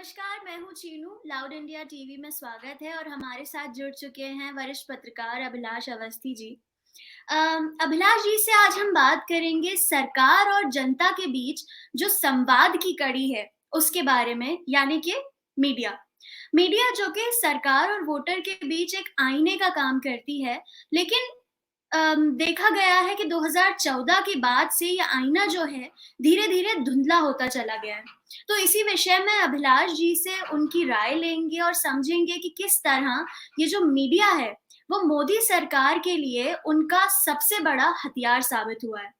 नमस्कार, मैं हूँ चीनू। लाउड इंडिया टीवी में स्वागत है और हमारे साथ जुड़ चुके हैं वरिष्ठ पत्रकार अभिलाष अवस्थी जी। अभिलाष जी से आज हम बात करेंगे सरकार और जनता के बीच जो संवाद की कड़ी है, उसके बारे में, यानी कि मीडिया। मीडिया जो कि सरकार और वोटर के बीच एक आईने का काम करती है, लेकिन देखा गया है कि 2014 के बाद से ये आईना जो है, धीरे-धीरे धुंधला होता चला गया है। तो इसी विषय में अभिलाष जी से उनकी राय लेंगे और समझेंगे कि किस तरह ये जो मीडिया है, वो मोदी सरकार के लिए उनका सबसे बड़ा हथियार साबित हुआ है।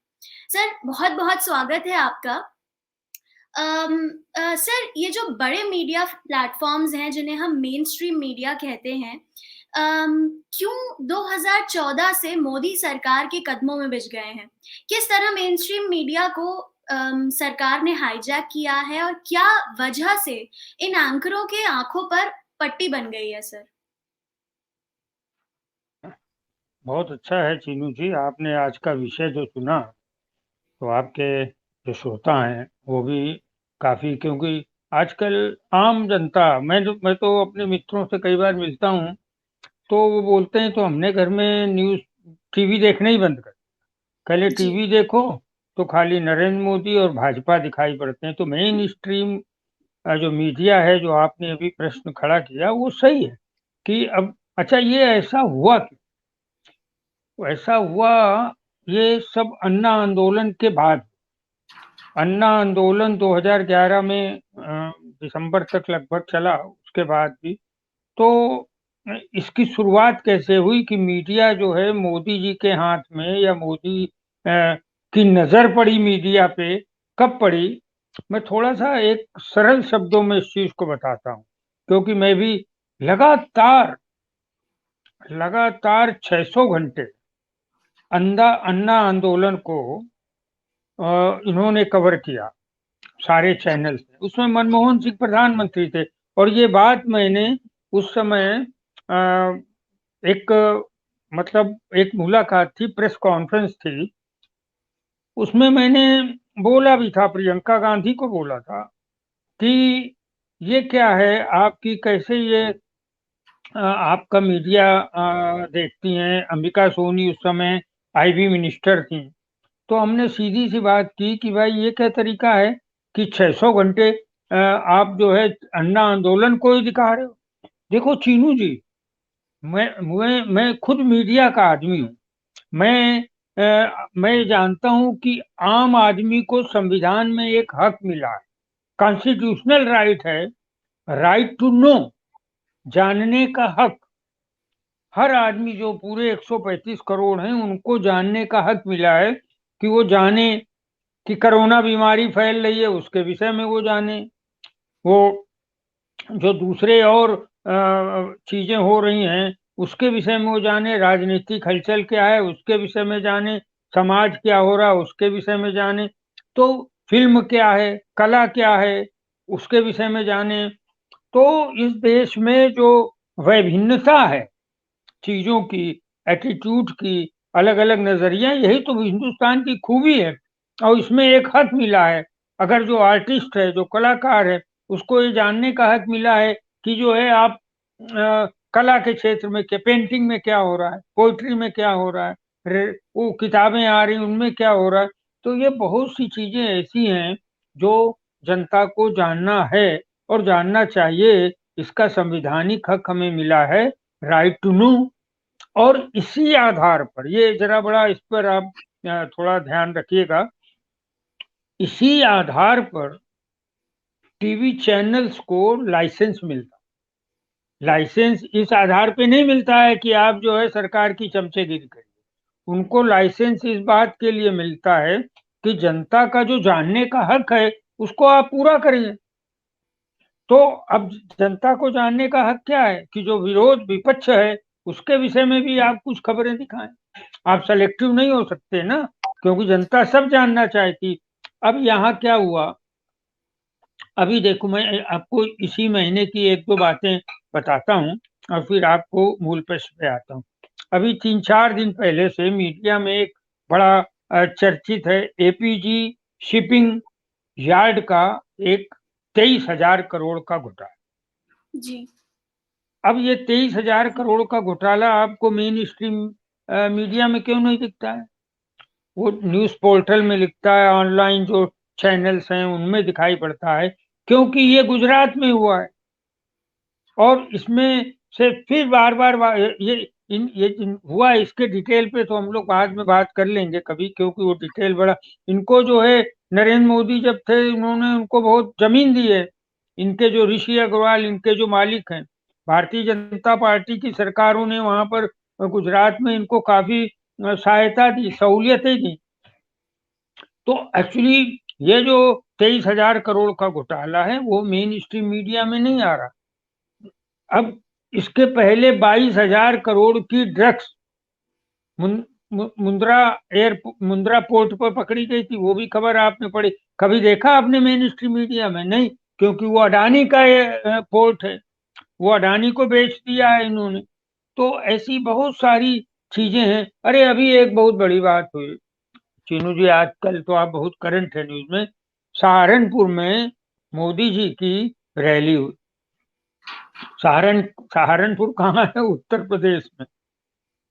सर, बहुत-बहुत स्वागत है आपका। सर, ये जो बड़े मीडिया प्लेटफ़ॉर्म्स हैं, जिन्हें हम मेन स्ट्रीम मीडिया कहते हैं, क्यों 2014 से मोदी सरकार के कदमों में बिछ गए हैं? किस तरह मेन स्ट्रीम मीडिया को सरकार ने हाईजैक किया है और क्या वजह से इन एंकरों के आँखों पर पट्टी बन गई है सर? बहुत अच्छा है चीनू जी, आपने आज का विषय जो चुना तो आपके जो श्रोता हैं वो भी काफी, क्योंकि आजकल आम जनता, मैं तो अपने मित्रों से कई बार मिलता हूँ तो वो बोलते हैं तो हमने घर में न्यूज़ टीवी देखना ही बंद कर, पहले जी। टीवी देखो तो खाली नरेंद्र मोदी और भाजपा दिखाई पड़ते हैं। तो मेन स्ट्रीम जो मीडिया है, जो आपने अभी प्रश्न खड़ा किया, वो सही है कि अब अच्छा ये ऐसा हुआ क्यों? ऐसा हुआ, ये सब अन्ना आंदोलन के बाद। अन्ना आंदोलन 2011 में दिसंबर तक लगभग चला, उसके बाद भी तो इसकी शुरुआत कैसे हुई कि मीडिया जो है मोदी जी के हाथ में, या मोदी की नजर पड़ी मीडिया पे, कब पड़ी? मैं थोड़ा सा एक सरल शब्दों में इस चीज को बताता हूँ, क्योंकि मैं भी लगातार लगातार 600 घंटे अन्ना आंदोलन को इन्होंने कवर किया सारे चैनल से। उसमें मनमोहन सिंह प्रधानमंत्री थे और ये बात मैंने उस समय अ, एक मतलब एक मुलाकात थी, प्रेस कॉन्फ्रेंस थी, उसमें मैंने बोला भी था, प्रियंका गांधी को बोला था कि ये क्या है आपकी, कैसे ये आपका मीडिया देखती हैं। अंबिका सोनी उस समय आईबी मिनिस्टर थी। तो हमने सीधी सी बात की कि भाई ये क्या तरीका है कि 600 घंटे आप जो है अन्ना आंदोलन को ही दिखा रहे हो। देखो चीनू जी, मैं खुद मीडिया का आदमी हूँ। मैं जानता हूँ कि आम आदमी को संविधान में एक हक मिला है, कॉन्स्टिट्यूशनल राइट है, राइट टू नो, जानने का हक। हर आदमी, जो पूरे 135 करोड़ हैं, उनको जानने का हक मिला है कि वो जाने कि कोरोना बीमारी फैल रही है, उसके विषय में वो जाने, वो जो दूसरे और चीजें हो रही हैं उसके विषय में वो जाने, राजनीतिक हलचल क्या है उसके विषय में जाने, समाज क्या हो रहा है उसके विषय में जाने, तो फिल्म क्या है, कला क्या है, उसके विषय में जाने। तो इस देश में जो वैभिन्नता है चीजों की, एटीट्यूड की, अलग अलग नजरिया, यही तो हिंदुस्तान की खूबी है। और इसमें एक हक मिला है, अगर जो आर्टिस्ट है, जो कलाकार है, उसको ये जानने का हक मिला है कि जो है आप कला के क्षेत्र में क्या, पेंटिंग में क्या हो रहा है, पोइट्री में क्या हो रहा है, वो किताबें आ रही उनमें क्या हो रहा है। तो ये बहुत सी चीजें ऐसी हैं जो जनता को जानना है और जानना चाहिए। इसका संवैधानिक हक हमें मिला है, राइट टू नो। और इसी आधार पर, ये जरा बड़ा इस पर आप थोड़ा ध्यान रखिएगा, इसी आधार पर टीवी चैनल्स को लाइसेंस मिलता। लाइसेंस इस आधार पे नहीं मिलता है कि आप जो है सरकार की चमचेगिरी करिए, उनको लाइसेंस इस बात के लिए मिलता है कि जनता का जो जानने का हक है उसको आप पूरा करिए। तो अब जनता को जानने का हक क्या है कि जो विरोध विपक्ष है उसके विषय में भी आप कुछ खबरें दिखाएं। आप सेलेक्टिव नहीं हो सकते ना, क्योंकि जनता सब जानना चाहती। अब यहाँ क्या हुआ, अभी देखो, मैं आपको इसी महीने की एक दो बातें बताता हूँ और फिर आपको मूल प्रश्न पे आता हूँ। अभी 3-4 दिन पहले से मीडिया में एक बड़ा चर्चित है, एपीजी शिपिंग यार्ड का एक 23,000 करोड़ का घोटाला। जी। अब ये 23,000 करोड़ का घोटाला आपको मेन स्ट्रीम मीडिया में क्यों नहीं दिखता है? वो न्यूज पोर्टल में लिखता है, ऑनलाइन जो चैनल्स हैं उनमें दिखाई पड़ता है, क्योंकि ये गुजरात में हुआ है। और इसमें से फिर बार बार हुआ, इसके डिटेल पे तो हम लोग बाद में बात कर लेंगे कभी, क्योंकि वो डिटेल बड़ा, इनको जो है नरेंद्र मोदी जब थे उन्होंने उनको बहुत जमीन दी है। इनके जो ऋषि अग्रवाल, इनके जो मालिक हैं, भारतीय जनता पार्टी की सरकारों ने वहां पर गुजरात में इनको काफी सहायता दी, सहूलियतें दी। तो एक्चुअली ये जो 23,000 करोड़ का घोटाला है वो मेन स्ट्रीम मीडिया में नहीं आ रहा। अब इसके पहले 22,000 करोड़ की ड्रग्स मुंद्रा पोर्ट पर पकड़ी गई थी, वो भी खबर आपने पढ़ी। कभी देखा आपने मेन स्ट्रीम मीडिया में? नहीं, क्योंकि वो अडानी का पोर्ट है, वो अडानी को बेच दिया है इन्होंने। तो ऐसी बहुत सारी चीजें हैं। अरे अभी एक बहुत बड़ी बात हुई चीनू जी, आजकल तो आप बहुत करंट है न्यूज में। सहारनपुर में मोदी जी की रैली हुई। सहारनपुर कहाँ है? उत्तर प्रदेश में।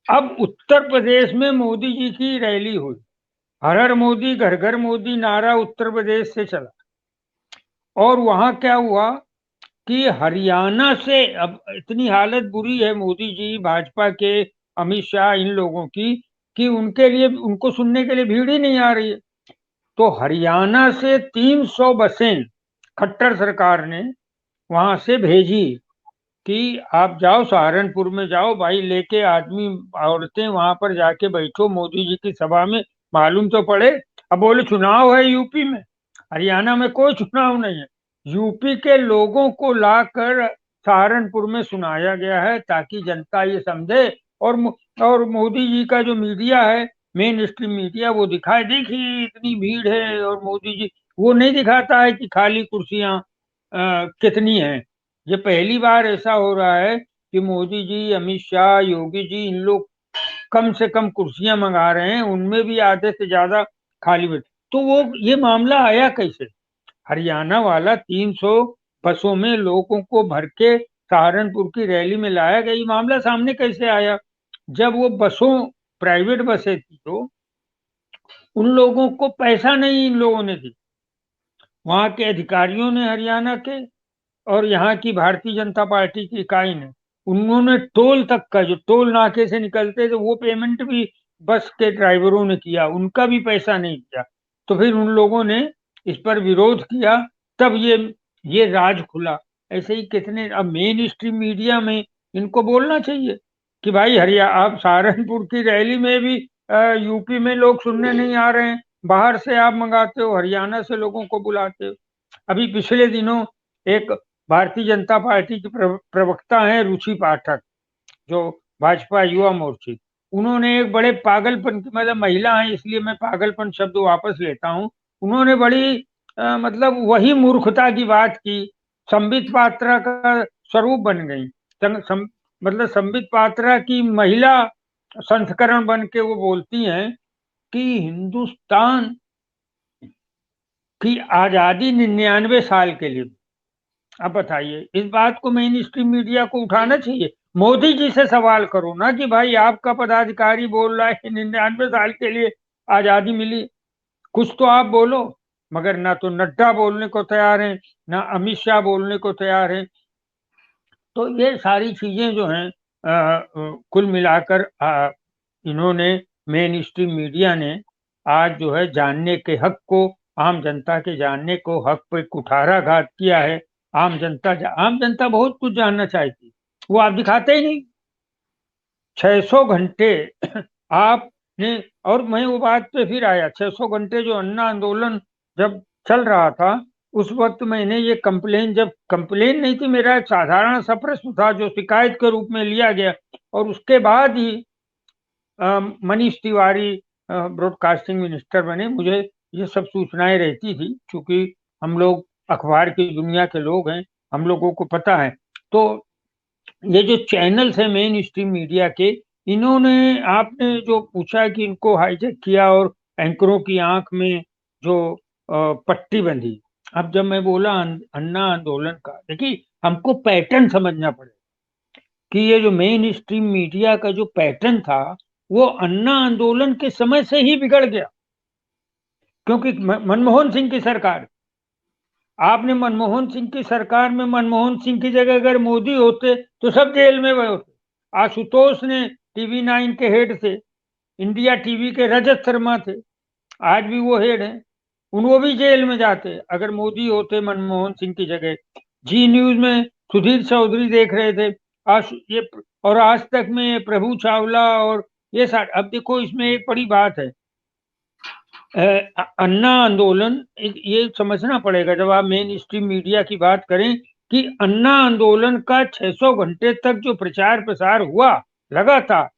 अब उत्तर प्रदेश में मोदी जी की रैली हुई, हर हर मोदी घर घर मोदी नारा उत्तर प्रदेश से चला। और वहां क्या हुआ कि हरियाणा से, अब इतनी हालत बुरी है मोदी जी, भाजपा के, अमित शाह, इन लोगों की, कि उनके लिए, उनको सुनने के लिए भीड़ ही नहीं आ रही है। तो हरियाणा से 300 बसें खट्टर सरकार ने वहां से भेजी कि आप जाओ सहारनपुर में, जाओ भाई, लेके आदमी औरतें वहां पर जाके बैठो मोदी जी की सभा में, मालूम तो पड़े। अब बोले चुनाव है यूपी में, हरियाणा में कोई चुनाव नहीं है। यूपी के लोगों को लाकर सहारनपुर में सुनाया गया है ताकि जनता ये समझे। और मोदी जी का जो मीडिया है, मेन स्ट्रीम मीडिया, वो दिखाए, देखिए इतनी भीड़ है, और मोदी जी, वो नहीं दिखाता है कि खाली कुर्सियां कितनी हैं। ये पहली बार ऐसा हो रहा है कि मोदी जी, अमित शाह, योगी जी, इन लोग कम से कम कुर्सियां मंगा रहे हैं, उनमें भी आधे से ज्यादा खाली बैठे। तो वो ये मामला आया कैसे? हरियाणा वाला 300 बसों में लोगों को भर के सहारनपुर की रैली में लाया गया, ये मामला सामने कैसे आया? जब वो बसों, प्राइवेट बसें थी, तो उन लोगों को पैसा नहीं इन लोगों ने दी, वहां के अधिकारियों ने, हरियाणा के और यहाँ की भारतीय जनता पार्टी की इकाई ने, उन्होंने टोल तक का, जो टोल नाके से निकलते थे, वो पेमेंट भी बस के ड्राइवरों ने किया, उनका भी पैसा नहीं दिया। तो फिर उन लोगों ने इस पर विरोध किया, तब ये राज खुला। ऐसे ही कितने, अब मेन स्ट्रीम मीडिया में इनको बोलना चाहिए कि भाई आप सहारनपुर की रैली में भी यूपी में लोग सुनने नहीं आ रहे हैं, बाहर से आप मंगाते हो, हरियाणा से लोगों को बुलाते हो। अभी पिछले दिनों एक भारतीय जनता पार्टी की प्रवक्ता हैं रुचि पाठक, जो भाजपा युवा मोर्चे, उन्होंने एक बड़े पागलपन की, मतलब महिला है इसलिए मैं पागलपन शब्द वापस लेता हूं, उन्होंने बड़ी मतलब वही मूर्खता की बात की। संबित पात्रा का स्वरूप बन गई, मतलब संबित पात्रा की महिला संस्करण बन के वो बोलती हैं कि हिंदुस्तान की आजादी 99 साल के लिए। अब बताइए, इस बात को मेन स्ट्रीम मीडिया को उठाना चाहिए। मोदी जी से सवाल करो ना कि भाई आपका पदाधिकारी बोल रहा है कि 99 साल के लिए आजादी मिली, कुछ तो आप बोलो। मगर ना तो नड्डा बोलने को तैयार है, ना अमित शाह बोलने को तैयार है। तो ये सारी चीजें जो हैं, कुल मिलाकर इन्होंने, मेन स्ट्रीम मीडिया ने आज जो है जानने के हक को, आम जनता के जानने को हक पे कुठाराघात किया है। आम जनता बहुत कुछ जानना चाहती, वो आप दिखाते ही नहीं। 600 घंटे आपने, और मैं वो बात पे फिर आया, 600 घंटे जो अन्ना आंदोलन जब चल रहा था, उस वक्त मैंने ये कंप्लेन, जब कंप्लेन नहीं थी, मेरा एक साधारण सा प्रश्न था जो शिकायत के रूप में लिया गया, और उसके बाद ही मनीष तिवारी ब्रॉडकास्टिंग मिनिस्टर बने। मुझे ये सब सूचनाएं रहती थी, क्योंकि हम लोग अखबार की दुनिया के लोग हैं, हम लोगों को पता है। तो ये जो चैनल्स हैं मेन स्ट्रीम मीडिया के, इन्होंने, आपने जो पूछा कि इनको हाईजैक किया और एंकरों की आंख में जो पट्टी बंधी, अब जब मैं बोला अन्ना आंदोलन का, देखिए हमको पैटर्न समझना पड़ेगा कि ये जो मेन स्ट्रीम मीडिया का जो पैटर्न था वो अन्ना आंदोलन के समय से ही बिगड़ गया। क्योंकि मनमोहन सिंह की सरकार, आपने मनमोहन सिंह की सरकार में मनमोहन सिंह की जगह अगर मोदी होते तो सब जेल में गए होते। आशुतोष ने टीवी 9 के हेड थे, इंडिया टीवी के रजत शर्मा थे, आज भी वो हेड हैं, वो भी जेल में जाते अगर मोदी होते मनमोहन सिंह की जगह। जी न्यूज में सुधीर चौधरी देख रहे थे, आज ये और आज तक में प्रभु चावला और ये सारे। अब देखो इसमें एक बड़ी बात है, अन्ना आंदोलन, ये समझना पड़ेगा जब आप मेन स्ट्रीम मीडिया की बात करें कि अन्ना आंदोलन का 600 घंटे तक जो प्रचार प्रसार हुआ लगातार,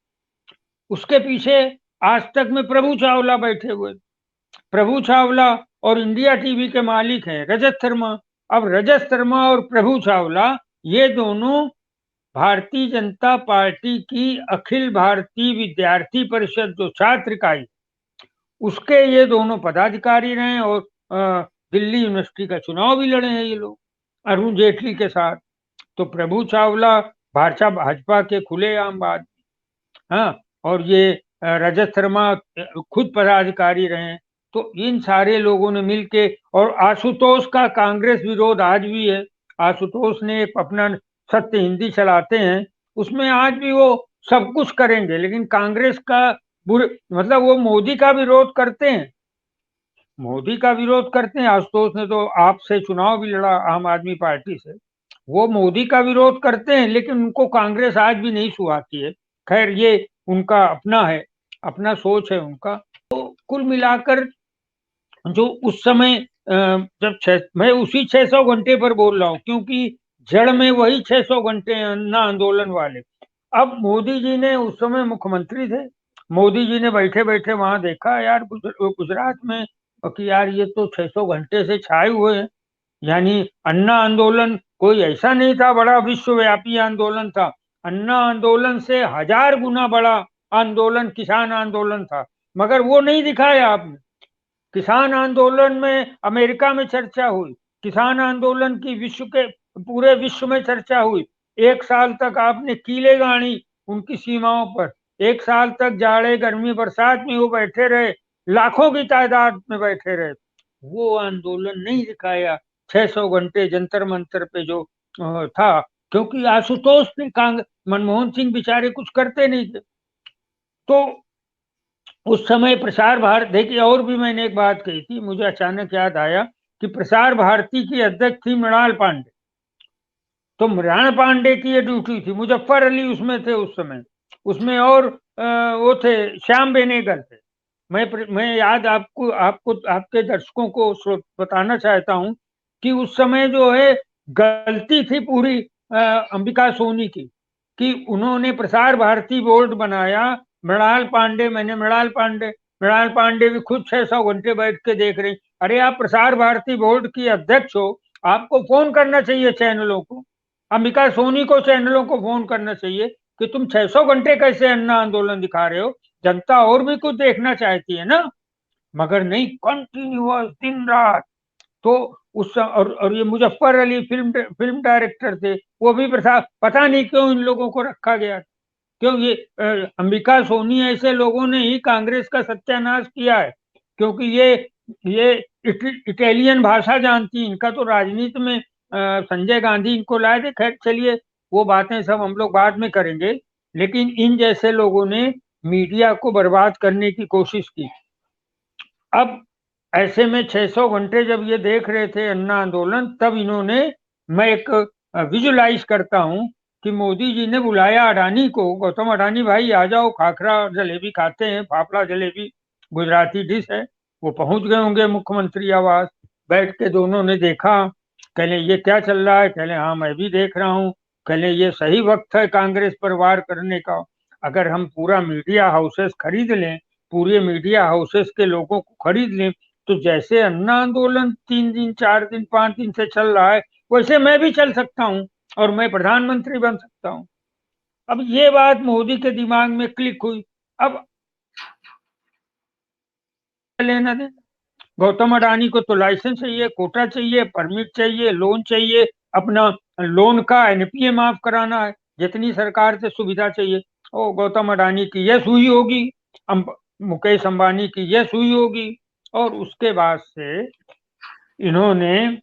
उसके पीछे आज तक में प्रभु चावला बैठे हुए। प्रभु चावला और इंडिया टीवी के मालिक हैं रजत शर्मा। अब रजत शर्मा और प्रभु चावला ये दोनों भारतीय जनता पार्टी की अखिल भारतीय विद्यार्थी परिषद जो छात्र इकाई, उसके ये दोनों पदाधिकारी रहे और दिल्ली यूनिवर्सिटी का चुनाव भी लड़े हैं ये लोग अरुण जेटली के साथ। तो प्रभु चावला भाजपा के खुलेआम बात, हाँ, और ये रजत शर्मा खुद पदाधिकारी रहे। तो इन सारे लोगों ने मिलके, और आशुतोष का कांग्रेस विरोध आज भी है। आशुतोष ने एक अपना सत्य हिंदी चलाते हैं, उसमें आज भी वो सब कुछ करेंगे, लेकिन कांग्रेस का बुरे मतलब वो मोदी का विरोध करते हैं, मोदी का विरोध करते हैं। आशुतोष ने तो आपसे चुनाव भी लड़ा आम आदमी पार्टी से, वो मोदी का विरोध करते हैं, लेकिन उनको कांग्रेस आज भी नहीं सुहाती है। खैर ये उनका अपना है, अपना सोच है उनका। तो कुल मिलाकर जो उस समय मैं उसी 600 घंटे पर बोल रहा हूँ, क्योंकि जड़ में वही 600 घंटे अन्ना आंदोलन वाले। अब मोदी जी ने उस समय मुख्यमंत्री थे, मोदी जी ने बैठे बैठे वहां देखा यार गुजरात में कि यार ये तो 600 घंटे से छाए हुए हैं। यानी अन्ना आंदोलन कोई ऐसा नहीं था बड़ा विश्वव्यापी आंदोलन था, अन्ना आंदोलन से 1000 गुना बड़ा आंदोलन किसान आंदोलन था, मगर वो नहीं दिखाया आपने। किसान आंदोलन में अमेरिका में चर्चा हुई, किसान आंदोलन की विश्व के पूरे विश्व में चर्चा हुई। 1 साल तक आपने कीले गाड़ी उनकी सीमाओं पर, 1 साल तक जाड़े गर्मी बरसात में वो बैठे रहे, लाखों की तादाद में बैठे रहे। वो आंदोलन नहीं दिखाया 600 घंटे जंतर मंतर पे जो था, क्योंकि आशुतोष ने मनमोहन सिंह बेचारे कुछ करते नहीं थे। तो उस समय प्रसार भारती, देखिए और भी मैंने एक बात कही थी, मुझे अचानक याद आया कि प्रसार भारती की अध्यक्ष थी मृणाल पांडे। तो मृणाल पांडे की ये ड्यूटी थी, मुजफ्फर अली उसमें थे उस समय, उसमें और वो थे श्याम बेनेगल थे। मैं याद आपको आपको आपके दर्शकों को बताना चाहता हूं कि उस समय जो है गलती थी पूरी अंबिका सोनी की, कि उन्होंने प्रसार भारती बोर्ड बनाया। मृणाल पांडे भी खुद 600 घंटे बैठ के देख रही। अरे आप प्रसार भारती बोर्ड की अध्यक्ष हो, आपको फोन करना चाहिए चैनलों को, अंबिका सोनी को चैनलों को फोन करना चाहिए कि तुम 600 घंटे कैसे अन्ना आंदोलन दिखा रहे हो, जनता और भी कुछ देखना चाहती है ना। मगर नहीं, कंटिन्यूअस दिन रात। तो और ये मुजफ्फर अली फिल्म डायरेक्टर थे, वो भी पता नहीं क्यों इन लोगों को रखा गया। क्यों ये अंबिका सोनी ऐसे लोगों ने ही कांग्रेस का सत्यानाश किया है, क्योंकि ये इटालियन भाषा जानती, इनका तो राजनीति में संजय गांधी इनको लाए थे। खैर चलिए वो बातें सब हम लोग बाद में करेंगे, लेकिन इन जैसे लोगों ने मीडिया को बर्बाद करने की कोशिश की। अब ऐसे में 600 घंटे जब ये देख रहे थे अन्ना आंदोलन, तब इन्होंने, मैं एक विजुलाइज करता हूं कि मोदी जी ने बुलाया अडानी को, गौतम अडानी भाई आ जाओ, खाखरा जलेबी खाते हैं, फाफड़ा जलेबी गुजराती डिश है। वो पहुंच गए होंगे मुख्यमंत्री आवास, बैठ के दोनों ने देखा, कहले ये क्या चल रहा है, कहले हाँ मैं भी देख रहा हूँ, कहले ये सही वक्त है कांग्रेस पर वार करने का। अगर हम पूरा मीडिया हाउसेस खरीद लें, पूरे मीडिया हाउसेस के लोगों को खरीद लें, तो जैसे अन्ना आंदोलन 3 दिन 4 दिन 5 दिन से चल रहा है, वैसे मैं भी चल सकता हूँ और मैं प्रधानमंत्री बन सकता हूँ। अब ये बात मोदी के दिमाग में क्लिक हुई। अब लेना देना, गौतम अडानी को तो लाइसेंस चाहिए, कोटा चाहिए, परमिट चाहिए, लोन चाहिए, अपना लोन का एनपीए माफ कराना है, जितनी सरकार से सुविधा चाहिए। ओ गौतम अडानी की यह सुई होगी, मुकेश अंबानी की यह सुई होगी। और उसके बाद से इन्होंने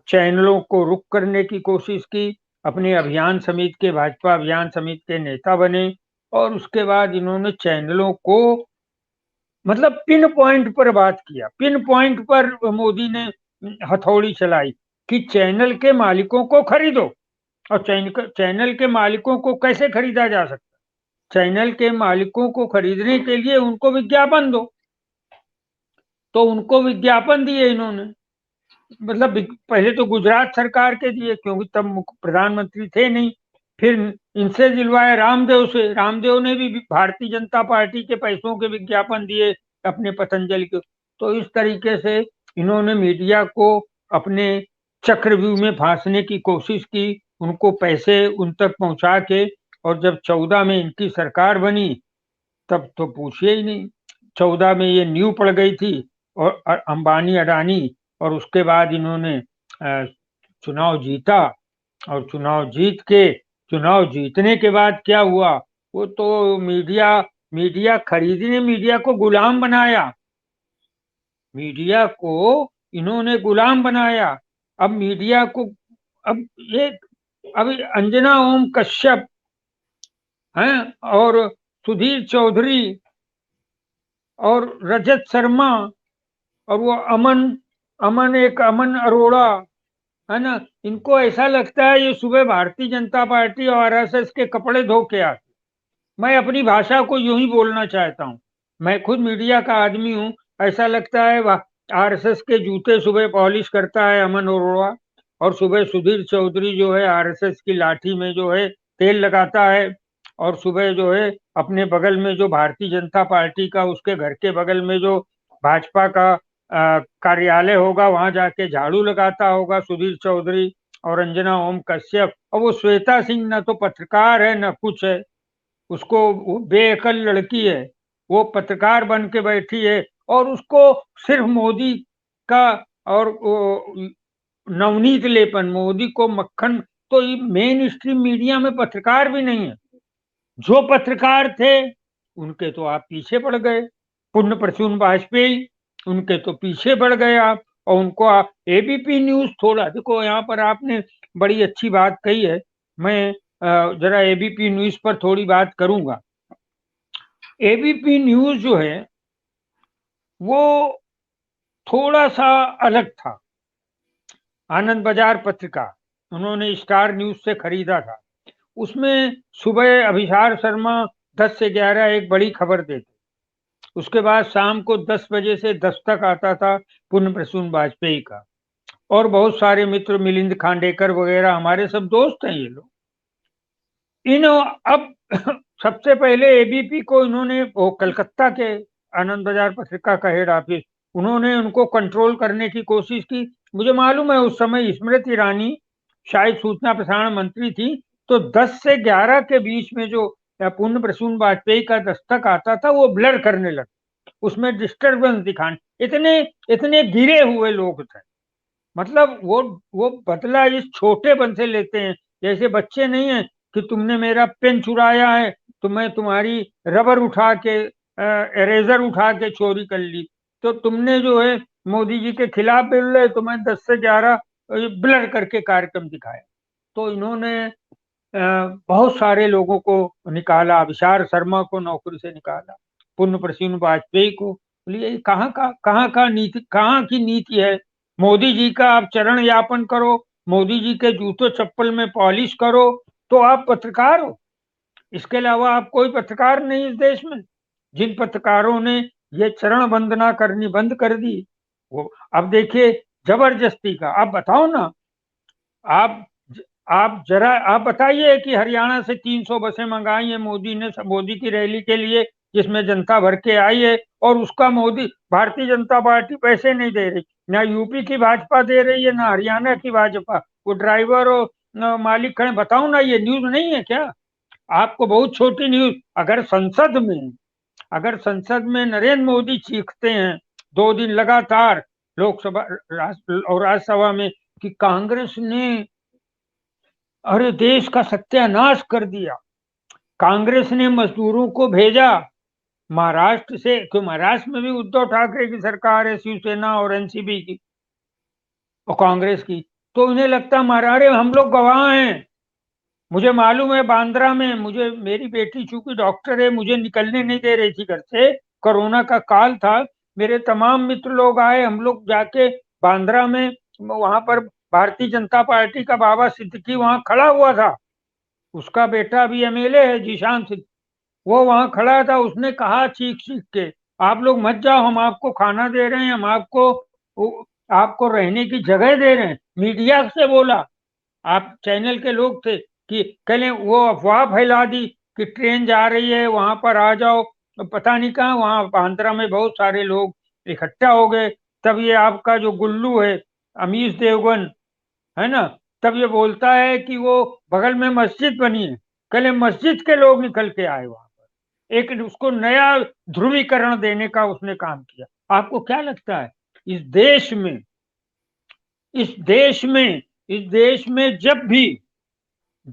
चैनलों को रुक करने की कोशिश की, अपने अभियान समिति के, भाजपा अभियान समिति के नेता बने, और उसके बाद इन्होंने चैनलों को मतलब पिन पॉइंट पर बात किया, पिन पॉइंट पर मोदी ने हथौड़ी चलाई कि चैनल के मालिकों को खरीदो। और चैनल के मालिकों को कैसे खरीदा जा सकता? चैनल के मालिकों को खरीदने के लिए उनको विज्ञापन दो। तो उनको विज्ञापन दिए इन्होंने, मतलब पहले तो गुजरात सरकार के दिए, क्योंकि तब प्रधानमंत्री थे नहीं। फिर इनसे दिलवाए रामदेव से, रामदेव ने भी भारतीय जनता पार्टी के पैसों के विज्ञापन दिए अपने पतंजलि को। तो इस तरीके से इन्होंने मीडिया को अपने चक्रव्यूह में फांसने की कोशिश की, उनको पैसे उन तक पहुंचा के। और जब 14 में इनकी सरकार बनी, तब तो पूछिए ही नहीं। 14 में ये नींव पड़ गई थी, और अंबानी अडानी, और उसके बाद इन्होंने चुनाव जीता। और चुनाव जीतने के बाद क्या हुआ? वो तो मीडिया खरीदने, मीडिया को गुलाम बनाया, मीडिया को इन्होंने गुलाम बनाया। अब मीडिया को, अब ये अभी अंजना ओम कश्यप हैं, और सुधीर चौधरी, और रजत शर्मा, और वो अमन अरोड़ा, है ना, इनको ऐसा लगता है ये सुबह भारतीय जनता पार्टी और आरएसएस के कपड़े धो के आते। मैं अपनी भाषा को यूं ही बोलना चाहता हूँ, मैं खुद मीडिया का आदमी हूँ। ऐसा लगता है आरएसएस के जूते सुबह पॉलिश करता है अमन अरोड़ा, और सुबह सुधीर चौधरी जो है आरएसएस की लाठी में जो है तेल लगाता है, और सुबह जो है अपने बगल में जो भारतीय जनता पार्टी का, उसके घर के बगल में जो भाजपा का कार्यालय होगा, वहां जाके झाड़ू लगाता होगा सुधीर चौधरी और अंजना ओम कश्यप। और वो श्वेता सिंह न तो पत्रकार है न कुछ है, उसको, वो बेअकल लड़की है, वो पत्रकार बन के बैठी है, और उसको सिर्फ मोदी का और नवनीत लेपन, मोदी को मक्खन। तो ये मेन स्ट्रीम मीडिया में पत्रकार भी नहीं है। जो पत्रकार थे उनके तो आप पीछे पड़ गए, पुण्य प्रसून वाजपेयी, उनके तो पीछे पड़ गए आप। और उनको आप एबीपी न्यूज, थोड़ा देखो यहाँ पर आपने बड़ी अच्छी बात कही है, मैं जरा एबीपी न्यूज पर थोड़ी बात करूंगा। एबीपी न्यूज जो है वो थोड़ा सा अलग था। आनंद बाजार पत्रिका उन्होंने स्टार न्यूज से खरीदा था। उसमें सुबह अभिसार शर्मा 10 से 11 एक बड़ी खबर देते, उसके बाद शाम को 10 बजे से 10 तक आता था पुण्य प्रसून वाजपेयी का। और बहुत सारे मित्र, मिलिंद खांडेकर वगैरह, हमारे सब दोस्त हैं ये लोग। अब सबसे पहले एबीपी को इन्होंने, वो कलकत्ता के आनंद बाजार पत्रिका का हेड ऑफिस, उन्होंने उनको कंट्रोल करने की कोशिश की। मुझे मालूम है उस समय स्मृति ईरानी शायद सूचना प्रसारण मंत्री थी, तो 10 से 11 के बीच में जो पुण्य प्रसून वाजपेयी का दस्तक आता था वो ब्लर करने लगा, उसमें डिस्टरबेंस दिखाने, इतने इतने गिरे हुए लोग थे। मतलब वो बदला इस छोटेपन से लेते हैं, जैसे बच्चे नहीं है कि तुमने मेरा पेन चुराया है तो मैं तुम्हारी रबर उठा के, इरेजर उठा के चोरी कर ली। तो तुमने जो है मोदी जी के खिलाफ बोल रहे तो मैं 10 से 11 ब्लर करके कार्यक्रम दिखाया। तो इन्होंने बहुत सारे लोगों को निकाला, अभिसार शर्मा को नौकरी से निकाला, पुण्य प्रसून वाजपेयी को। बोलिए कहाँ की नीति है? मोदी जी का आप चरण यापन करो, मोदी जी के जूते चप्पल में पॉलिश करो, तो आप पत्रकार हो। इसके अलावा आप कोई पत्रकार नहीं इस देश में। जिन पत्रकारों ने ये चरण वंदना करनी बंद कर दी, वो अब देखिए जबरदस्ती का। आप बताओ ना, आप आप बताइए कि हरियाणा से 300 बसें मंगाई है मोदी ने, मोदी की रैली के लिए, जिसमें जनता भर के आई है, और उसका मोदी, भारतीय जनता पार्टी पैसे नहीं दे रही, ना यूपी की भाजपा दे रही है ना हरियाणा की भाजपा, वो ड्राइवर और मालिक खड़े। बताओ ना, ये न्यूज नहीं है क्या? आपको बहुत छोटी न्यूज। अगर संसद में नरेंद्र मोदी चीखते हैं 2 दिन लगातार लोकसभा और राज्यसभा में कि कांग्रेस ने अरे देश का सत्यानाश कर दिया। कांग्रेस ने मजदूरों को भेजा महाराष्ट्र से, तो महाराष्ट्र में भी उद्धव ठाकरे की सरकार है, शिवसेना और एनसीपी की और कांग्रेस की। तो उन्हें लगता हमारा, अरे हम लोग गवाह हैं। मुझे मालूम है बांद्रा में, मुझे मेरी बेटी चूंकि डॉक्टर है, मुझे निकलने नहीं दे रही थी घर से, कोरोना का काल था। मेरे तमाम मित्र लोग आए, हम लोग जाके बांद्रा में, वहां पर भारतीय जनता पार्टी का बाबा सिद्दीकी वहां खड़ा हुआ था, उसका बेटा भी एमएलए है जीशान सिद्दीकी, वो वहां खड़ा था। उसने कहा चीख चीख के, आप लोग मत जाओ, हम आपको खाना दे रहे हैं, हम आपको रहने की जगह दे रहे हैं। मीडिया से बोला, आप चैनल के लोग थे कि कल वो अफवाह फैला दी कि ट्रेन जा रही है वहां पर आ जाओ, तो पता नहीं कहाँ वहां बांद्रा में बहुत सारे लोग इकट्ठा हो गए। तब ये आपका जो गुल्लू है अमीश देवगन है ना, तब ये बोलता है कि वो बगल में मस्जिद बनी है, कल मस्जिद के लोग निकल के आए वहां पर, एक उसको नया ध्रुवीकरण देने का उसने काम किया। आपको क्या लगता है इस देश में, इस देश में इस देश में जब भी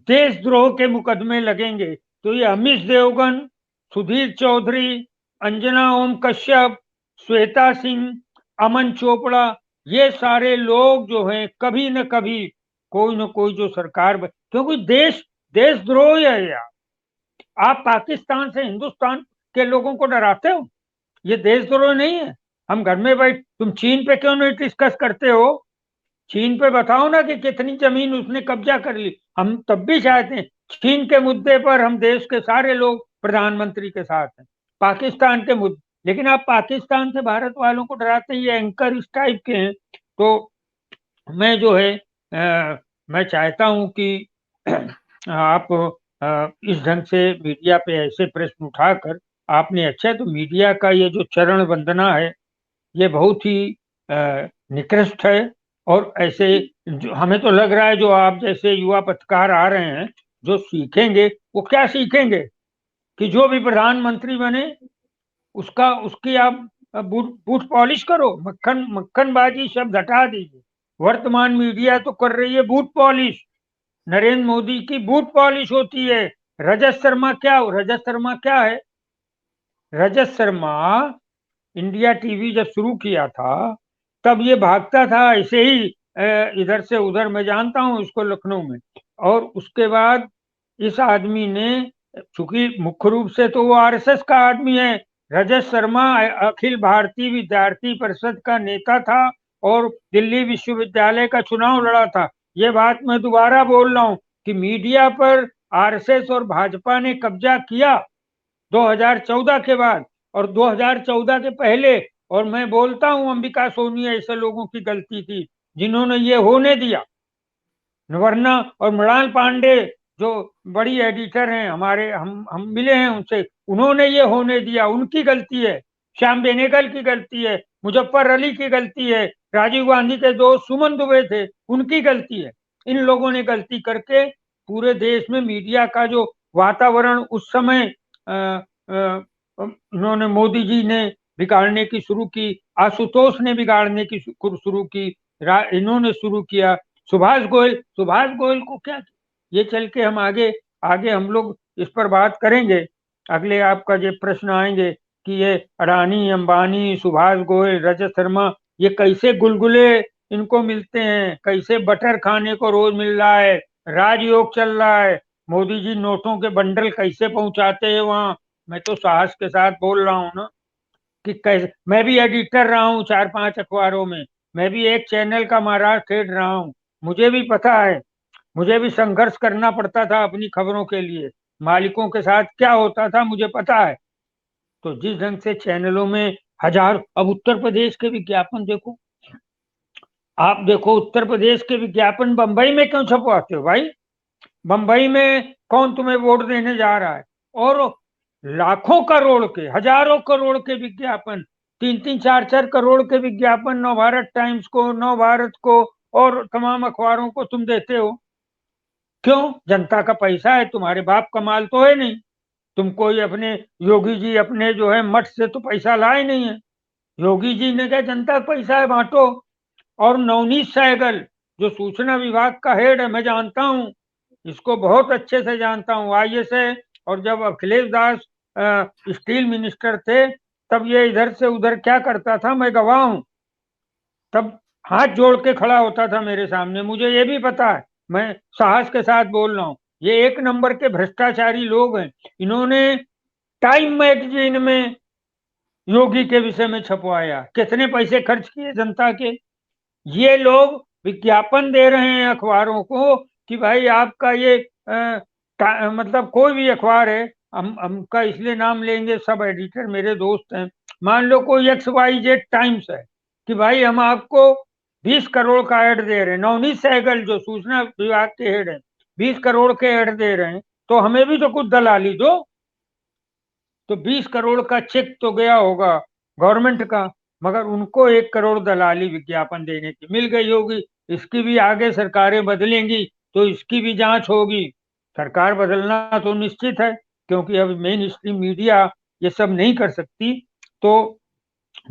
देशद्रोह के मुकदमे लगेंगे तो ये अमीश देवगन, सुधीर चौधरी, अंजना ओम कश्यप, श्वेता सिंह, अमन चोपड़ा, ये सारे लोग जो हैं कभी न कभी कोई न कोई जो सरकार क्योंकि देशद्रोह है यार। आप पाकिस्तान से हिंदुस्तान के लोगों को डराते हो, ये देशद्रोह नहीं है। हम घर में बैठ, तुम चीन पे क्यों नहीं डिस्कस करते हो? चीन पे बताओ ना कि कितनी जमीन उसने कब्जा कर ली। हम तब भी चाहते हैं चीन के मुद्दे पर हम देश के सारे लोग प्रधानमंत्री के साथ हैं, पाकिस्तान के मुद्दे, लेकिन आप पाकिस्तान से भारत वालों को डराते ही एंकर इस टाइप के हैं। तो मैं जो है मैं चाहता हूं कि आप इस ढंग से मीडिया पे ऐसे प्रश्न उठाकर, आपने अच्छा, तो मीडिया का ये जो चरण वंदना है ये बहुत ही निकृष्ट है। और ऐसे जो हमें तो लग रहा है जो आप जैसे युवा पत्रकार आ रहे हैं जो सीखेंगे, वो क्या सीखेंगे कि जो भी प्रधानमंत्री बने उसका उसकी आप बूट बूट पॉलिश करो, मक्खनबाजी शब्द हटा दीजिए। वर्तमान मीडिया तो कर रही है बूट पॉलिश, नरेंद्र मोदी की बूट पॉलिश होती है। रजत शर्मा क्या है? रजत शर्मा इंडिया टीवी जब शुरू किया था तब ये भागता था ऐसे ही इधर से उधर, मैं जानता हूँ इसको लखनऊ में। और उसके बाद इस आदमी ने, चूंकि मुख्य रूप से तो वो आरएसएस का आदमी है, रजत शर्मा अखिल भारतीय विद्यार्थी परिषद का नेता था और दिल्ली विश्वविद्यालय का चुनाव लड़ा था। ये बात मैं दोबारा बोल रहा हूँ कि मीडिया पर आरएसएस और भाजपा ने कब्जा किया 2014 के बाद और 2014 के पहले। और मैं बोलता हूं अंबिका सोनी ऐसे लोगों की गलती थी जिन्होंने ये होने दिया, वरना, और मृणाल पांडे जो बड़ी एडिटर हैं हमारे, हम मिले हैं उनसे, उन्होंने ये होने दिया, उनकी गलती है। श्याम बेनेगल की गलती है, मुजफ्फर अली की गलती है, राजीव गांधी के दोस्त सुमन दुबे थे, उनकी गलती है। इन लोगों ने गलती करके पूरे देश में मीडिया का जो वातावरण उस समय उन्होंने, मोदी जी ने बिगाड़ने की शुरू की, आशुतोष ने बिगाड़ने की शुरू की, इन्होंने शुरू किया, सुभाष गोयल को क्या, ये चल के हम आगे आगे हम लोग इस पर बात करेंगे। अगले आपका ये प्रश्न आएंगे कि ये अडानी, अंबानी, सुभाष गोयल, रजत शर्मा, ये कैसे गुलगुले इनको मिलते हैं, कैसे बटर खाने को रोज मिल रहा है, राजयोग चल रहा है, मोदी जी नोटों के बंडल कैसे पहुंचाते हैं वहां। मैं तो साहस के साथ बोल रहा हूँ ना कि कैसे, मैं भी एडिटर रहा हूँ 4-5 अखबारों में, मैं भी एक चैनल का महाराष्ट्र हेड रहा हूँ, मुझे भी पता है, मुझे भी संघर्ष करना पड़ता था अपनी खबरों के लिए, मालिकों के साथ क्या होता था मुझे पता है। तो जिस ढंग से चैनलों में हजार, अब उत्तर प्रदेश के विज्ञापन देखो, आप देखो उत्तर प्रदेश के विज्ञापन बंबई में क्यों छपवाते हो भाई? बंबई में कौन तुम्हें वोट देने जा रहा है? और लाखों करोड़ के, हजारों करोड़ के विज्ञापन, 3-4 करोड़ के विज्ञापन नवभारत टाइम्स को, नवभारत को और तमाम अखबारों को तुम देते हो। क्यों? जनता का पैसा है, तुम्हारे बाप का माल तो है नहीं। तुम कोई अपने योगी जी अपने जो है मठ से तो पैसा लाए नहीं है। योगी जी ने कहा जनता का पैसा है बांटो। और नवनीत सहगल जो सूचना विभाग का हेड है, मैं जानता हूँ इसको, बहुत अच्छे से जानता हूँ, आईएएस है। और जब अखिलेश दास स्टील मिनिस्टर थे तब ये इधर से उधर क्या करता था, मैं गवाह हूँ। तब हाथ जोड़ के खड़ा होता था मेरे सामने, मुझे ये भी पता है, मैं साहस के साथ बोल रहा हूँ। ये एक नंबर के भ्रष्टाचारी लोग हैं। इन्होंने टाइम मैगजीन में योगी के विषय में छपवाया, कितने पैसे खर्च किए जनता के। ये लोग विज्ञापन दे रहे हैं अखबारों को कि भाई आपका ये मतलब कोई भी अखबार है, हमका इसलिए नाम लेंगे, सब एडिटर मेरे दोस्त हैं। मान लो कोई XYZ टाइम्स है कि भाई हम आपको 20 करोड़ का ऐड दे रहे हैं, नवनीत सहगल जो सूचना विभाग के हेड है 20 करोड़ के ऐड दे रहे हैं, तो हमें भी तो कुछ दलाली दो। तो 20 करोड़ का चेक तो गया होगा गवर्नमेंट का, मगर उनको 1 करोड़ दलाली विज्ञापन देने की मिल गई होगी। इसकी भी आगे सरकारें बदलेंगी तो इसकी भी जांच होगी। सरकार बदलना तो निश्चित है, क्योंकि अब मेन स्ट्रीम मीडिया ये सब नहीं कर सकती। तो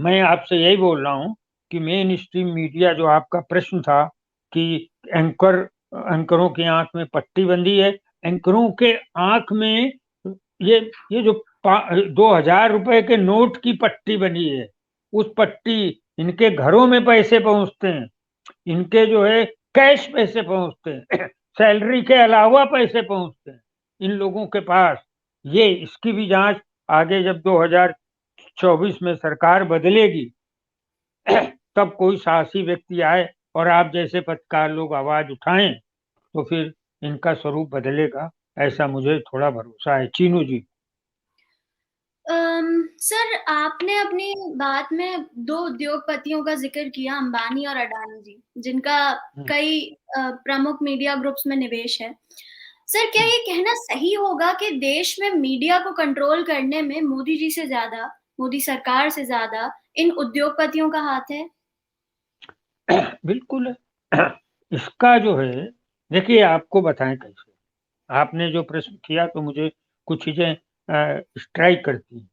मैं आपसे यही बोल रहा हूँ कि मेन स्ट्रीम मीडिया, जो आपका प्रश्न था कि एंकर एंकरों की आंख में पट्टी बंधी है, एंकरों के आंख में ये जो 2,000 रुपए के नोट की पट्टी बनी है, उस पट्टी, इनके घरों में पैसे पहुंचते हैं, इनके जो है कैश पैसे पहुंचते हैं सैलरी के अलावा पैसे पहुंचते हैं इन लोगों के पास। ये इसकी भी जांच आगे जब 2024 में सरकार बदलेगी तब कोई साहसी व्यक्ति आए और आप जैसे पत्रकार लोग आवाज उठाएं तो फिर इनका स्वरूप बदलेगा, ऐसा मुझे थोड़ा भरोसा है। चीनू जी। सर, आपने अपनी बात में दो उद्योगपतियों का जिक्र किया, अंबानी और अडानी जी, जिनका कई प्रमुख मीडिया ग्रुप्स में निवेश है। सर, क्या ये कहना सही होगा कि देश में मीडिया को कंट्रोल करने में मोदी जी से ज्यादा, मोदी सरकार से ज्यादा इन उद्योगपतियों का हाथ है? बिल्कुल है। इसका जो है, देखिए आपको बताएं कैसे। आपने जो प्रश्न किया तो मुझे कुछ चीजें स्ट्राइक करती हैं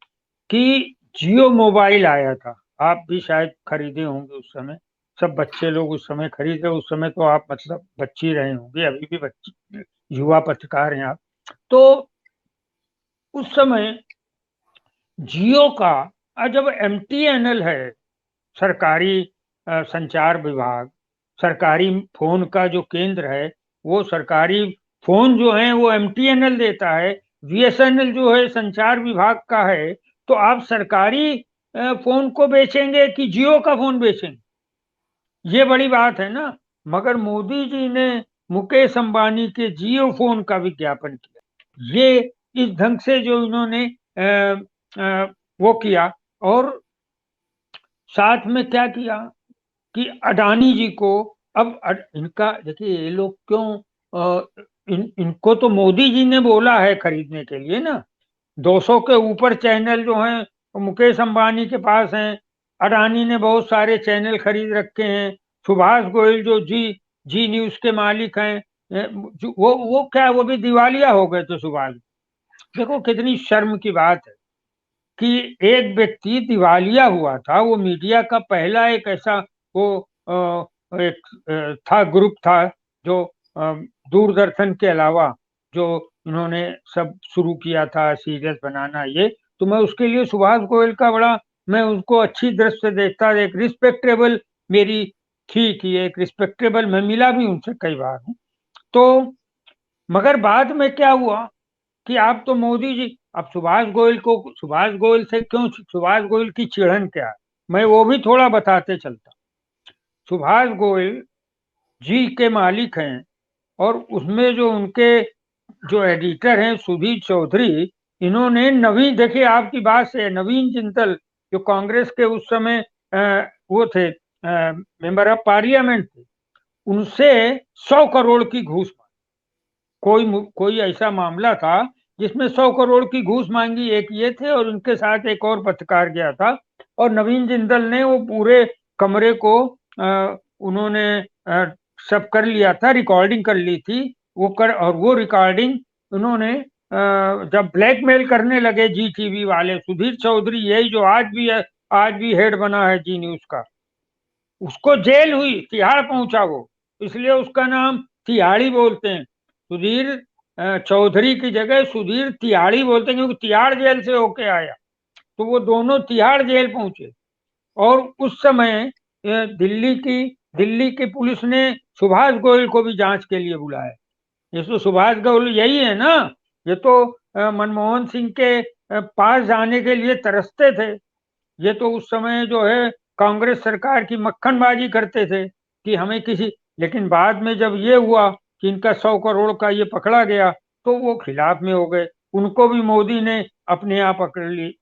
कि जियो मोबाइल आया था, आप भी शायद खरीदे होंगे उस समय, सब बच्चे लोग उस समय खरीदे। उस समय तो आप मतलब बच्ची रहे होंगे, अभी भी बच्चे युवा पत्रकार हैं आप। तो उस समय जियो का जब MTNL है, सरकारी संचार विभाग, सरकारी फोन का जो केंद्र है, वो सरकारी फोन जो है वो MTNL देता है। BSNL जो है संचार विभाग का है। तो आप सरकारी फोन को बेचेंगे कि जियो का फोन बेचेंगे, ये बड़ी बात है ना। मगर मोदी जी ने मुकेश अंबानी के जियो फोन का विज्ञापन किया। ये इस ढंग से जो इन्होंने वो किया, और साथ में क्या किया कि अडानी जी को, अब इनका देखिए, ये लोग क्यों इनको तो मोदी जी ने बोला है खरीदने के लिए ना। 200 के ऊपर चैनल जो हैं वो मुकेश अंबानी के पास हैं। अडानी ने बहुत सारे चैनल खरीद रखे हैं। सुभाष गोयल जो जी न्यूज के मालिक हैं, वो क्या, वो भी दिवालिया हो गए थे सुभाष। देखो कितनी शर्म की बात है कि एक व्यक्ति दिवालिया हुआ था। वो मीडिया का पहला एक ऐसा वो एक था, ग्रुप था जो दूरदर्शन के अलावा जो उन्होंने सब शुरू किया था, सीरियस बनाना ये। तो मैं उसके लिए सुभाष गोयल का बड़ा, मैं उनको अच्छी दृष्टि से देखता, एक रिस्पेक्टेबल मेरी थी कि एक रिस्पेक्टेबल, मैं मिला भी उनसे कई बार हूँ। तो मगर बाद में क्या हुआ कि आप तो मोदी जी, अब सुभाष गोयल को, सुभाष गोयल से क्यों, सुभाष गोयल की चिढ़न क्या है, मैं वो भी थोड़ा बताते चलता। सुभाष गोयल जी के मालिक हैं, और उसमें जो उनके जो एडिटर हैं सुधीर चौधरी, इन्होंने नवीन, देखिए आपकी बात से, नवीन जिंदल जो कांग्रेस के उस समय वो थे, मेंबर ऑफ पार्लियामेंट थे, उनसे 100 करोड़ की घूस, कोई ऐसा मामला था जिसमें 100 करोड़ की घूस मांगी, एक ये थे और उनके साथ एक और पत्रकार गया था। और नवीन जिंदल ने वो पूरे कमरे को उन्होंने सब कर लिया था, रिकॉर्डिंग कर ली थी वो कर, और वो रिकॉर्डिंग उन्होंने जब ब्लैकमेल करने लगे जी टीवी वाले, सुधीर चौधरी, यही जो आज भी है आज भी हेड बना है जी न्यूज का। उसको जेल हुई, तिहाड़ पहुंचा वो, इसलिए उसका नाम तिहाड़ी बोलते हैं। सुधीर चौधरी की जगह सुधीर तिहाड़ी बोलते हैं, क्योंकि तिहाड़ जेल से होके आया। तो वो दोनों तिहाड़ जेल पहुंचे। और उस समय दिल्ली की पुलिस ने सुभाष गोयल को भी जांच के लिए बुलाया। ये तो सुभाष गोयल यही है ना, ये तो मनमोहन सिंह के पास जाने के लिए तरसते थे। ये तो उस समय जो है कांग्रेस सरकार की मक्खनबाजी करते थे कि हमें किसी, लेकिन बाद में जब ये हुआ कि इनका 100 करोड़ का ये पकड़ा गया, तो वो खिलाफ में हो गए। उनको भी मोदी ने अपने यहाँ पकड़ ली,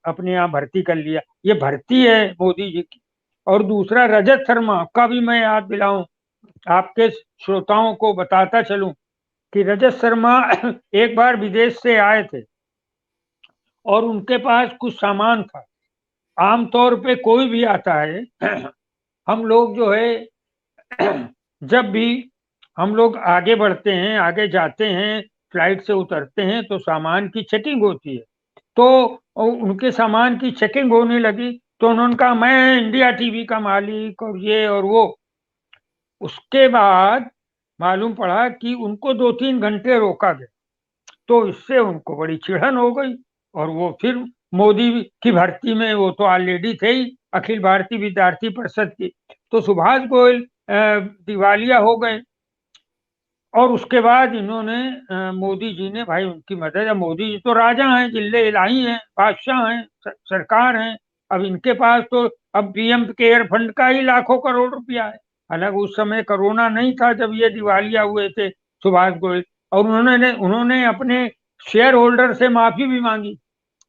अपने यहाँ भर्ती कर लिया। ये भर्ती है मोदी जी की। और दूसरा, रजत शर्मा का भी मैं याद दिलाऊं, आपके श्रोताओं को बताता चलूं कि रजत शर्मा एक बार विदेश से आए थे और उनके पास कुछ सामान था। आमतौर पे कोई भी आता है हम लोग जो है जब भी हम लोग आगे बढ़ते हैं, आगे जाते हैं, फ्लाइट से उतरते हैं, तो सामान की चेकिंग होती है। तो उनके सामान की चेकिंग होने लगी, तो उन्होंने कहा मैं इंडिया टीवी का मालिक और ये और वो। उसके बाद मालूम पड़ा कि उनको 2-3 घंटे रोका गया। तो इससे उनको बड़ी चिढ़न हो गई और वो फिर मोदी की भर्ती में, वो तो ऑलरेडी थे ही अखिल भारतीय विद्यार्थी परिषद की, तो सुभाष गोयल दिवालिया हो गए। और उसके बाद इन्होंने मोदी जी ने, भाई उनकी मदद है, मोदी जी तो राजा हैं, जिल्ले इलाही हैं, बादशाह हैं, सरकार हैं। अब इनके पास तो अब पीएम केयर फंड का ही लाखों करोड़ रुपया है। हालांकि उस समय कोरोना नहीं था जब ये दिवालिया हुए थे सुभाष गोयल। और उन्होंने अपने शेयर होल्डर से माफी भी मांगी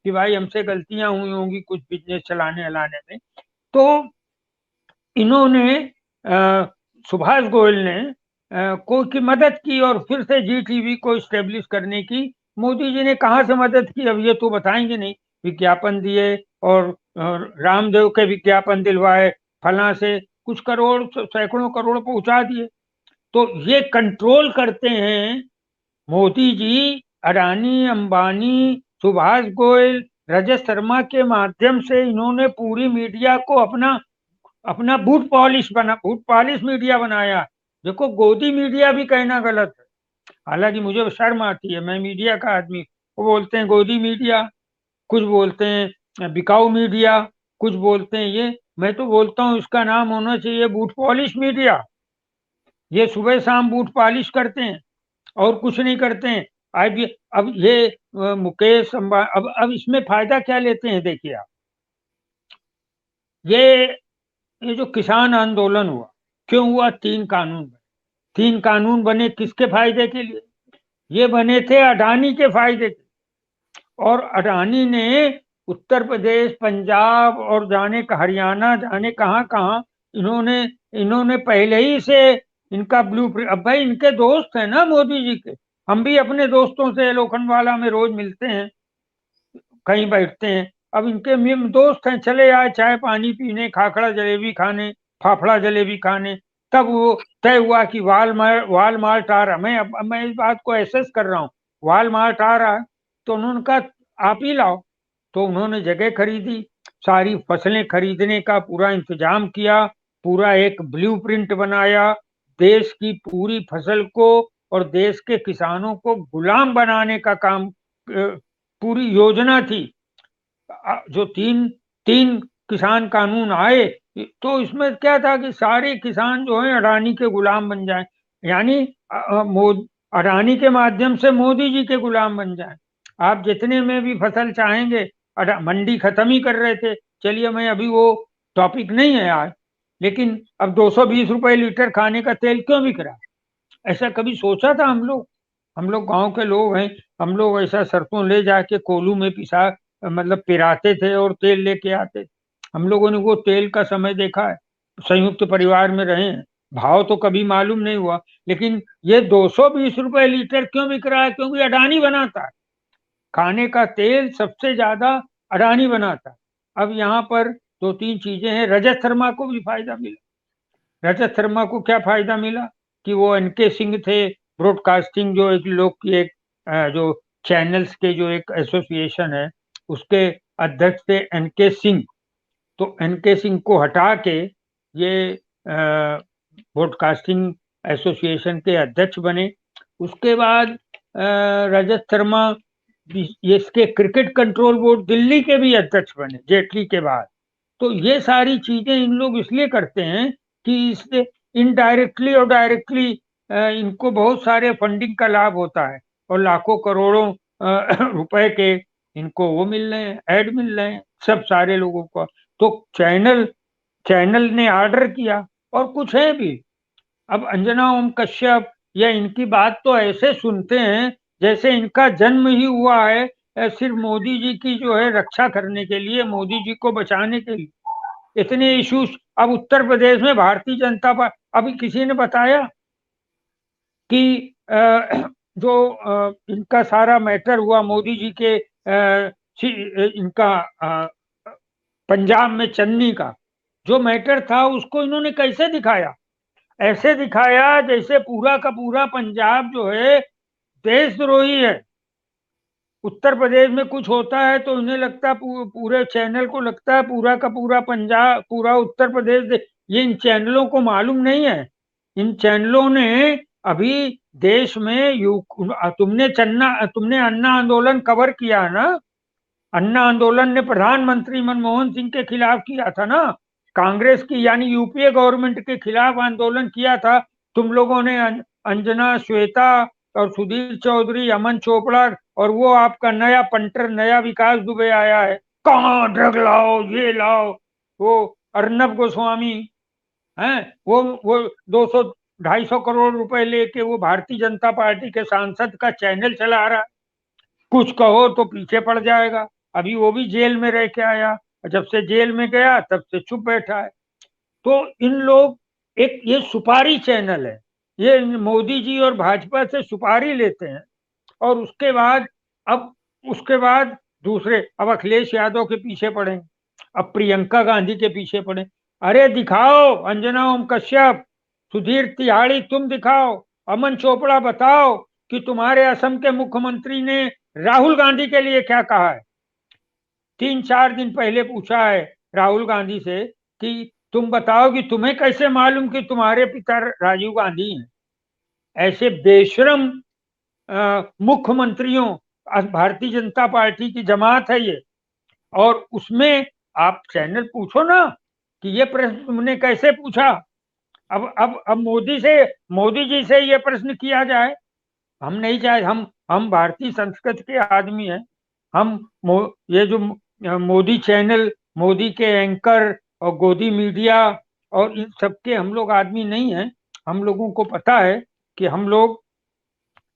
कि भाई हमसे गलतियां हुई होंगी कुछ बिजनेस चलाने अलाने में। तो इन्होंने सुभाष गोयल ने को की मदद की और फिर से जी टीवी को स्टेब्लिश करने की। मोदी जी ने कहाँ से मदद की, अब ये तो बताएंगे नहीं। विज्ञापन दिए और रामदेव के विज्ञापन दिलवाए, फला से कुछ करोड़, सैकड़ों करोड़ पहुंचा दिए। तो ये कंट्रोल करते हैं मोदी जी। अडानी, अंबानी, सुभाष गोयल, रजत शर्मा के माध्यम से इन्होंने पूरी मीडिया को अपना अपना बूट पॉलिश मीडिया बनाया। देखो, गोदी मीडिया भी कहना गलत है। हालांकि मुझे शर्म आती है, मैं मीडिया का आदमी। वो बोलते हैं गोदी मीडिया, कुछ बोलते हैं बिकाऊ मीडिया, कुछ बोलते हैं ये। मैं तो बोलता हूँ इसका नाम होना चाहिए बूट पॉलिश मीडिया। ये सुबह शाम बूट पॉलिश करते हैं और कुछ नहीं करते हैं। अब ये मुकेश अंबानी, अब इसमें फायदा क्या लेते हैं, देखिए आप। ये ये जो किसान आंदोलन हुआ, क्यों हुआ? 3 कानून बने। 3 कानून बने किसके फायदे के लिए? ये बने थे अडानी के फायदे के। और अडानी ने उत्तर प्रदेश, पंजाब और जाने का हरियाणा, जाने कहाँ कहाँ, इन्होंने इन्होंने पहले ही से इनका ब्लूप्रिंट। अब भाई इनके दोस्त हैं ना मोदी जी के। हम भी अपने दोस्तों से लोखंडवाला में रोज मिलते हैं, कहीं बैठते हैं। अब इनके दोस्त हैं, चले आए चाय पानी पीने, खाखड़ा जलेबी खाने, फाफड़ा जलेबी खाने। तब वो तय हुआ कि वालमार्ट आ रहा। अब मैं इस बात को एसेस कर रहा हूँ, वालमार्ट आ रहा है। तो उन्होंने कहा आप ही लाओ। तो उन्होंने जगह खरीदी, सारी फसलें खरीदने का पूरा इंतजाम किया, पूरा एक ब्लूप्रिंट बनाया। देश की पूरी फसल को और देश के किसानों को गुलाम बनाने का काम, पूरी योजना थी। जो तीन तीन किसान कानून आए, तो इसमें क्या था कि सारे किसान जो है अडानी के गुलाम बन जाएं। यानी अडानी के माध्यम से मोदी जी के गुलाम बन जाएं। आप जितने में भी फसल चाहेंगे, मंडी खत्म ही कर रहे थे। चलिए, मैं अभी वो टॉपिक नहीं है आज, लेकिन अब 220 रुपए लीटर खाने का तेल क्यों बिक रहा है? ऐसा कभी सोचा था हम लोग गांव के लोग हैं। हम लोग ऐसा सरसों ले जाके कोलू में पिसा, मतलब पिराते थे और तेल लेके आते। हम लोगों ने वो तेल का समय देखा है, संयुक्त परिवार में रहे हैं। भाव तो कभी मालूम नहीं हुआ, लेकिन ये 220 रुपए लीटर क्यों बिक रहा है? क्योंकि अडानी बनाता है। खाने का तेल सबसे ज्यादा अडानी बनाता है। अब यहाँ पर 2-3 चीजें हैं। रजत शर्मा को भी फायदा मिला। रजत शर्मा को क्या फायदा मिला कि वो एनके सिंह थे, ब्रॉडकास्टिंग जो एक लोग की एक जो चैनल्स के जो एक एसोसिएशन है, उसके अध्यक्ष थे एनके सिंह। तो एनके सिंह को हटा के ये ब्रॉडकास्टिंग एसोसिएशन के अध्यक्ष बने। उसके बाद रजत शर्मा इसके क्रिकेट कंट्रोल बोर्ड दिल्ली के भी अध्यक्ष बने जेटली के बाद। तो ये सारी चीजें इन लोग इसलिए करते हैं कि इससे इनडायरेक्टली और डायरेक्टली इनको बहुत सारे फंडिंग का लाभ होता है और लाखों करोड़ों रुपए के इनको वो मिल रहे हैं, ऐड मिल रहे हैं सब सारे लोगों को। तो चैनल ने ऑर्डर किया और कुछ है भी। अब अंजना ओम कश्यप या इनकी बात तो ऐसे सुनते हैं जैसे इनका जन्म ही हुआ है सिर्फ मोदी जी की जो है रक्षा करने के लिए, मोदी जी को बचाने के लिए। इतने इश्यूज अब उत्तर प्रदेश में भारतीय जनता पार्टी, अभी किसी ने बताया कि जो इनका सारा मैटर हुआ मोदी जी के इनका पंजाब में चन्नी का जो मैटर था उसको इन्होंने कैसे दिखाया? ऐसे दिखाया जैसे पूरा का पूरा पंजाब जो है देशद्रोही है। उत्तर प्रदेश में कुछ होता है तो उन्हें लगता है पूरे चैनल को लगता है पूरा का पूरा पंजाब, पूरा उत्तर प्रदेश। ये इन चैनलों को मालूम नहीं है। इन चैनलों ने अभी देश में तुमने अन्ना आंदोलन कवर किया ना। अन्ना आंदोलन ने प्रधानमंत्री मनमोहन सिंह के खिलाफ किया था ना, कांग्रेस की यानी यूपीए गवर्नमेंट के खिलाफ आंदोलन किया था। तुम लोगों ने अंजना, श्वेता और सुधीर चौधरी, अमन चोपड़ा और वो आपका नया पंटर नया विकास दुबे आया है, कहाँ ड्रग लाओ ये लाओ, वो अर्नब गोस्वामी हैं, वो 200-250 करोड़ रुपए लेके वो भारतीय जनता पार्टी के सांसद का चैनल चला रहा है। कुछ कहो तो पीछे पड़ जाएगा। अभी वो भी जेल में रह के आया, जब से जेल में गया तब से चुप बैठा है। तो इन लोग एक ये सुपारी चैनल है, ये मोदी जी और भाजपा से सुपारी लेते हैं और उसके बाद दूसरे अब अखिलेश यादव के पीछे पड़े, अब प्रियंका गांधी के पीछे पड़े। अरे दिखाओ अंजना ओम कश्यप, सुधीर तिहाड़ी, तुम दिखाओ, अमन चोपड़ा बताओ कि तुम्हारे असम के मुख्यमंत्री ने राहुल गांधी के लिए क्या कहा है। 3-4 दिन पहले पूछा है राहुल गांधी से कि तुम बताओ कि तुम्हें कैसे मालूम कि तुम्हारे पिता राजीव गांधी हैं। ऐसे बेशरम मुख्यमंत्रियों, भारतीय जनता पार्टी की जमात है ये, और उसमें आप चैनल पूछो ना कि ये प्रश्न तुमने कैसे पूछा। अब मोदी जी से ये प्रश्न किया जाए, हम नहीं चाहे, हम भारतीय संस्कृति के आदमी हैं। हम ये जो मोदी चैनल, मोदी के एंकर और गोदी मीडिया और इन सबके हम लोग आदमी नहीं हैं। हम लोगों को पता है कि हम लोग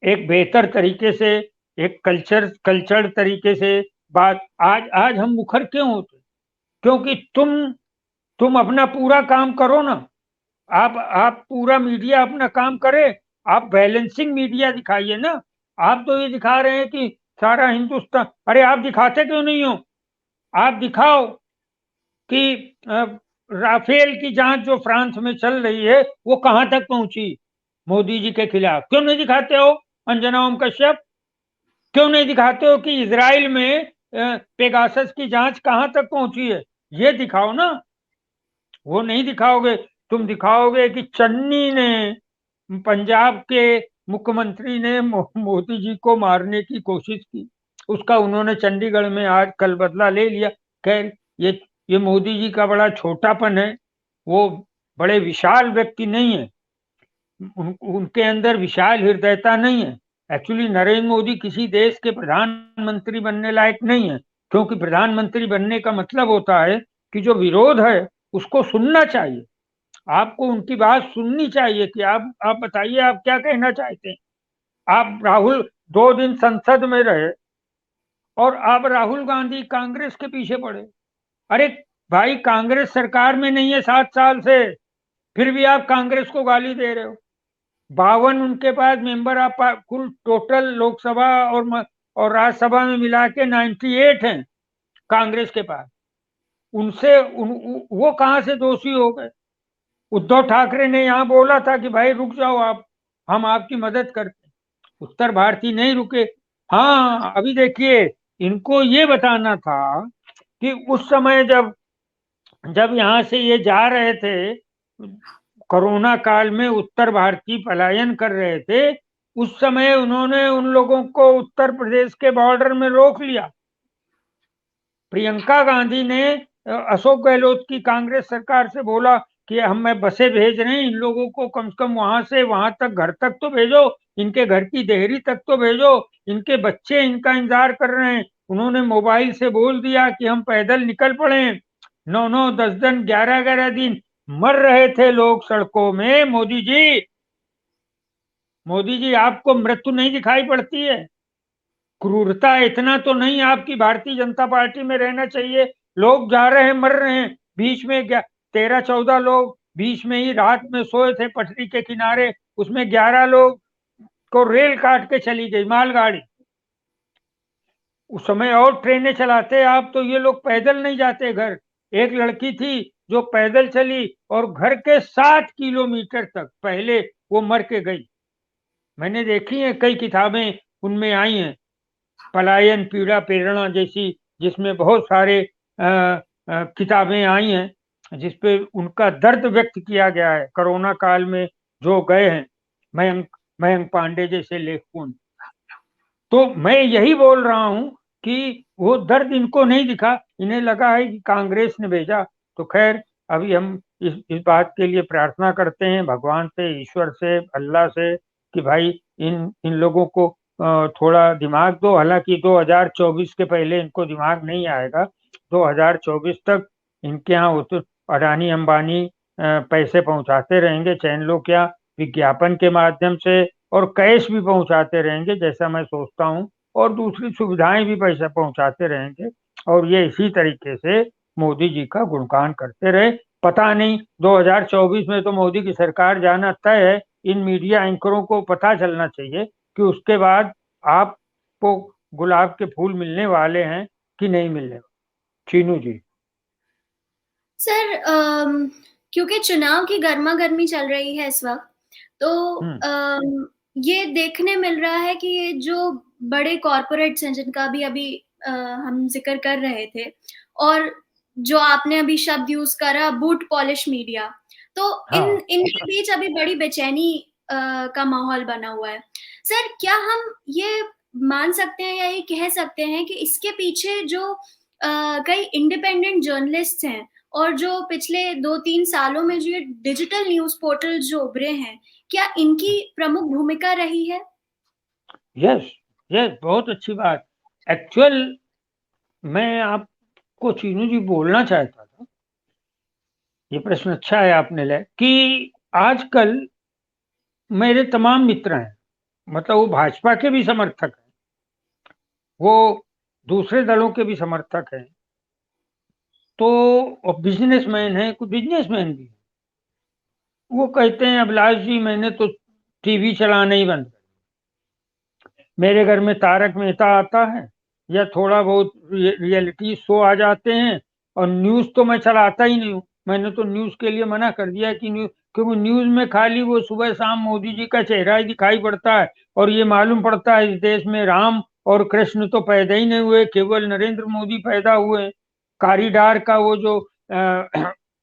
एक बेहतर तरीके से, एक कल्चर तरीके से बात, आज हम मुखर क्यों होते? क्योंकि तुम अपना पूरा काम करो ना। आप पूरा मीडिया अपना काम करे, आप बैलेंसिंग मीडिया दिखाइए ना। आप तो ये दिखा रहे हैं कि सारा हिंदुस्तान, अरे आप दिखाते क्यों नहीं हो? आप दिखाओ कि राफेल की जांच जो फ्रांस में चल रही है वो कहां तक पहुंची मोदी जी के खिलाफ। क्यों नहीं दिखाते हो अंजना ओम कश्यप? क्यों नहीं दिखाते हो कि इजराइल में पेगासस की जांच कहां तक पहुंची है? ये दिखाओ ना। वो नहीं दिखाओगे। तुम दिखाओगे कि चन्नी ने, पंजाब के मुख्यमंत्री ने मोदी जी को मारने की कोशिश की, उसका उन्होंने चंडीगढ़ में आज कल बदला ले लिया। खैर ये मोदी जी का बड़ा छोटापन है, वो बड़े विशाल व्यक्ति नहीं है, उनके अंदर विशाल हृदयता नहीं है। एक्चुअली नरेंद्र मोदी किसी देश के प्रधानमंत्री बनने लायक नहीं है, क्योंकि प्रधानमंत्री बनने का मतलब होता है कि जो विरोध है उसको सुनना चाहिए, आपको उनकी बात सुननी चाहिए कि आप बताइए आप क्या कहना चाहते हैं। आप राहुल 2 दिन संसद में रहे और आप राहुल गांधी कांग्रेस के पीछे पड़े। अरे भाई, कांग्रेस सरकार में नहीं है 7 साल से, फिर भी आप कांग्रेस को गाली दे रहे हो। 52 उनके पास मेंबर आप कुल टोटल लोकसभा और राज्यसभा में मिला के 98 हैं कांग्रेस के पास। वो कहां से दोषी हो गए? उद्धव ठाकरे ने यहाँ बोला था कि भाई रुक जाओ आप, हम आपकी मदद करते। उत्तर भारतीय नहीं रुके। हाँ, अभी देखिए, इनको ये बताना था कि उस समय जब जब यहाँ से ये जा रहे थे, कोरोना काल में उत्तर भारतीय पलायन कर रहे थे, उस समय उन्होंने उन लोगों को उत्तर प्रदेश के बॉर्डर में रोक लिया। प्रियंका गांधी ने अशोक गहलोत की कांग्रेस सरकार से बोला कि हम बसें भेज रहे हैं, इन लोगों को कम से कम वहां से वहां तक, घर तक तो भेजो, इनके घर की देहरी तक तो भेजो, इनके बच्चे इनका इंतजार कर रहे हैं। उन्होंने मोबाइल से बोल दिया कि हम पैदल निकल पड़े। 9-9, 10 दिन, 11-11 दिन मर रहे थे लोग सड़कों में। मोदी जी, मोदी जी, आपको मृत्यु नहीं दिखाई पड़ती है? क्रूरता इतना तो नहीं आपकी भारतीय जनता पार्टी में रहना चाहिए? लोग जा रहे हैं, मर रहे हैं, बीच में 13-14 लोग बीच में ही रात में सोए थे पटरी के किनारे, उसमें 11 लोग को रेल काट के चली गई मालगाड़ी। उस समय और ट्रेनें चलाते आप तो ये लोग पैदल नहीं जाते घर। एक लड़की थी जो पैदल चली और घर के 7 किलोमीटर तक पहले वो मर के गई। मैंने देखी है, कई किताबें उनमें आई हैं, पलायन पीड़ा प्रेरणा जैसी, जिसमें बहुत सारे किताबें आई हैं जिसपे उनका दर्द व्यक्त किया गया है। कोरोना काल में जो गए हैं, मयंक मयंक पांडे जैसे लेखकों ने। तो मैं यही बोल रहा हूं कि वो दर्द इनको नहीं दिखा, इन्हें लगा है कि कांग्रेस ने भेजा। तो खैर, अभी हम इस बात के लिए प्रार्थना करते हैं भगवान से, ईश्वर से, अल्लाह से, कि भाई इन इन लोगों को थोड़ा दिमाग दो। हालांकि 2024 के पहले इनको दिमाग नहीं आएगा। 2024 तक इनके यहाँ तो अडानी अंबानी पैसे पहुंचाते रहेंगे, चैन लो क्या, विज्ञापन के माध्यम से, और कैश भी पहुंचाते रहेंगे जैसा मैं सोचता हूँ, और दूसरी सुविधाएं भी पैसा पहुंचाते रहेंगे। और ये इसी तरीके से मोदी जी का गुणगान करते रहे। पता नहीं 2024 में तो मोदी की सरकार जाना तय है। इन मीडिया एंकरों को पता चलना चाहिए कि उसके बाद आपको गुलाब के फूल मिलने वाले हैं कि नहीं मिलने वाले। चीनू जी। सर, क्योंकि चुनाव की गर्मा गर्मी चल रही है इस वक्त, तो हम्म। ये देखने मिल रहा है कि ये जो बड़े कॉरपोरेट्स हैं जिनका भी अभी हम जिक्र कर रहे थे, और जो आपने अभी शब्द यूज करा, बूट पॉलिश मीडिया, तो हाँ। इनके बीच अभी बड़ी बेचैनी का माहौल बना हुआ है। सर, क्या हम ये मान सकते हैं या ये कह सकते हैं कि इसके पीछे जो कई इंडिपेंडेंट जर्नलिस्ट हैं, और जो पिछले 2-3 सालों में जो ये डिजिटल न्यूज पोर्टल जो उभरे हैं, क्या इनकी प्रमुख भूमिका रही है? यस, यस, बहुत अच्छी बात। एक्चुअल मैं आपको चीनू जी बोलना चाहता था, ये प्रश्न अच्छा है आपने ले, कि आजकल मेरे तमाम मित्र हैं, मतलब वो भाजपा के भी समर्थक हैं, वो दूसरे दलों के भी समर्थक हैं, तो बिजनेसमैन है, कुछ बिजनेसमैन भी हैं। वो कहते हैं अभिलाष जी, मैंने तो टीवी चलाना ही बंद कर, मेरे घर में तारक मेहता आता है या थोड़ा बहुत रियलिटी शो आ जाते हैं, और न्यूज तो मैं चलाता ही नहीं हूँ। मैंने तो न्यूज के लिए मना कर दिया कि न्यूज, क्योंकि न्यूज में खाली वो सुबह शाम मोदी जी का चेहरा ही दिखाई पड़ता है, और ये मालूम पड़ता है इस देश में राम और कृष्ण तो पैदा ही नहीं हुए, केवल नरेंद्र मोदी पैदा हुए। कॉरिडोर का वो जो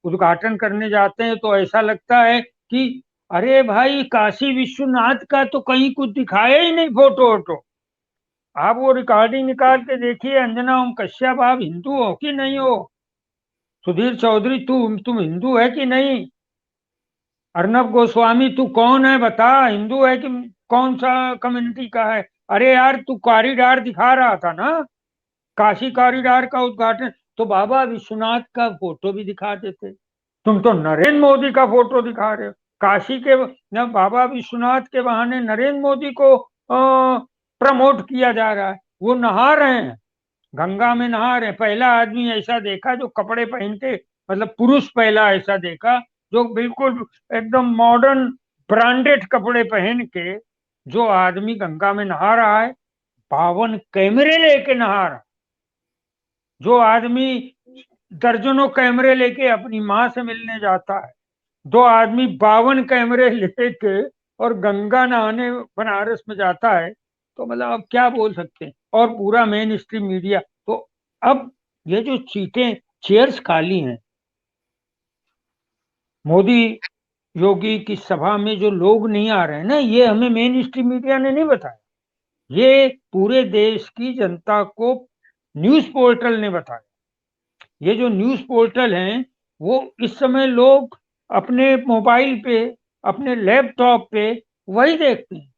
उद्घाटन करने जाते हैं तो ऐसा लगता है कि अरे भाई, काशी विश्वनाथ का तो कहीं कुछ दिखाया ही नहीं, फोटो वोटो। आप वो रिकॉर्डिंग निकाल के देखिए, अंजना ओम कश्यप, आप हिंदू हो कि नहीं हो? सुधीर चौधरी, तुम हिंदू है कि नहीं? अर्नब गोस्वामी, तू कौन है बता, हिंदू है कि कौन सा कम्युनिटी का है? अरे यार, तू कॉरिडोर दिखा रहा था ना, काशी कॉरिडोर का उद्घाटन, तो बाबा विश्वनाथ का फोटो भी दिखा देते। तुम तो नरेंद्र मोदी का फोटो दिखा रहे हो। काशी के न बाबा विश्वनाथ के बहाने नरेंद्र मोदी को प्रमोट किया जा रहा है। वो नहा रहे हैं, गंगा में नहा रहे हैं। पहला आदमी ऐसा देखा जो कपड़े पहन के, मतलब पुरुष पहला ऐसा देखा जो बिल्कुल एकदम मॉडर्न ब्रांडेड कपड़े पहन के जो आदमी गंगा में नहा रहा है, 52 कैमरे लेके नहा रहा है। जो आदमी दर्जनों कैमरे लेके अपनी माँ से मिलने जाता है, दो आदमी 52 कैमरे लेके और गंगा नहाने बनारस में जाता है, तो मतलब अब क्या बोल सकते हैं। और पूरा मेन स्ट्रीम मीडिया तो, अब ये जो सीटें, चेयर्स खाली हैं, मोदी योगी की सभा में जो लोग नहीं आ रहे हैं ना, ये हमें मेन स्ट्रीम मीडिया ने नहीं बताया, ये पूरे देश की जनता को न्यूज पोर्टल ने बताया। ये जो न्यूज पोर्टल हैं वो इस समय लोग अपने मोबाइल पे, अपने लैपटॉप पे वही देखते हैं।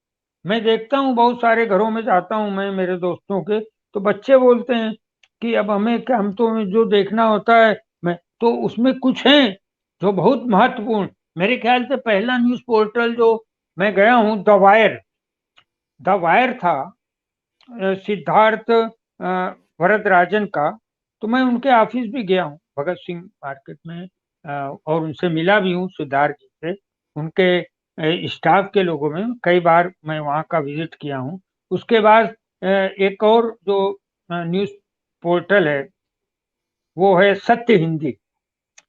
मैं देखता हूँ बहुत सारे घरों में जाता हूँ मैं, मेरे दोस्तों के, तो बच्चे बोलते हैं कि अब हमें क्या, हम तो जो देखना होता है, मैं तो उसमें कुछ है जो बहुत महत्वपूर्ण। मेरे ख्याल से पहला न्यूज पोर्टल जो मैं गया हूँ, द वायर था, सिद्धार्थ वरदराजन का। तो मैं उनके ऑफिस भी गया हूँ भगत सिंह मार्केट में, और उनसे मिला भी हूँ, सिद्धार्थ जी से, उनके स्टाफ के लोगों में कई बार मैं वहाँ का विजिट किया हूँ। उसके बाद एक और जो न्यूज पोर्टल है वो है सत्य हिंदी।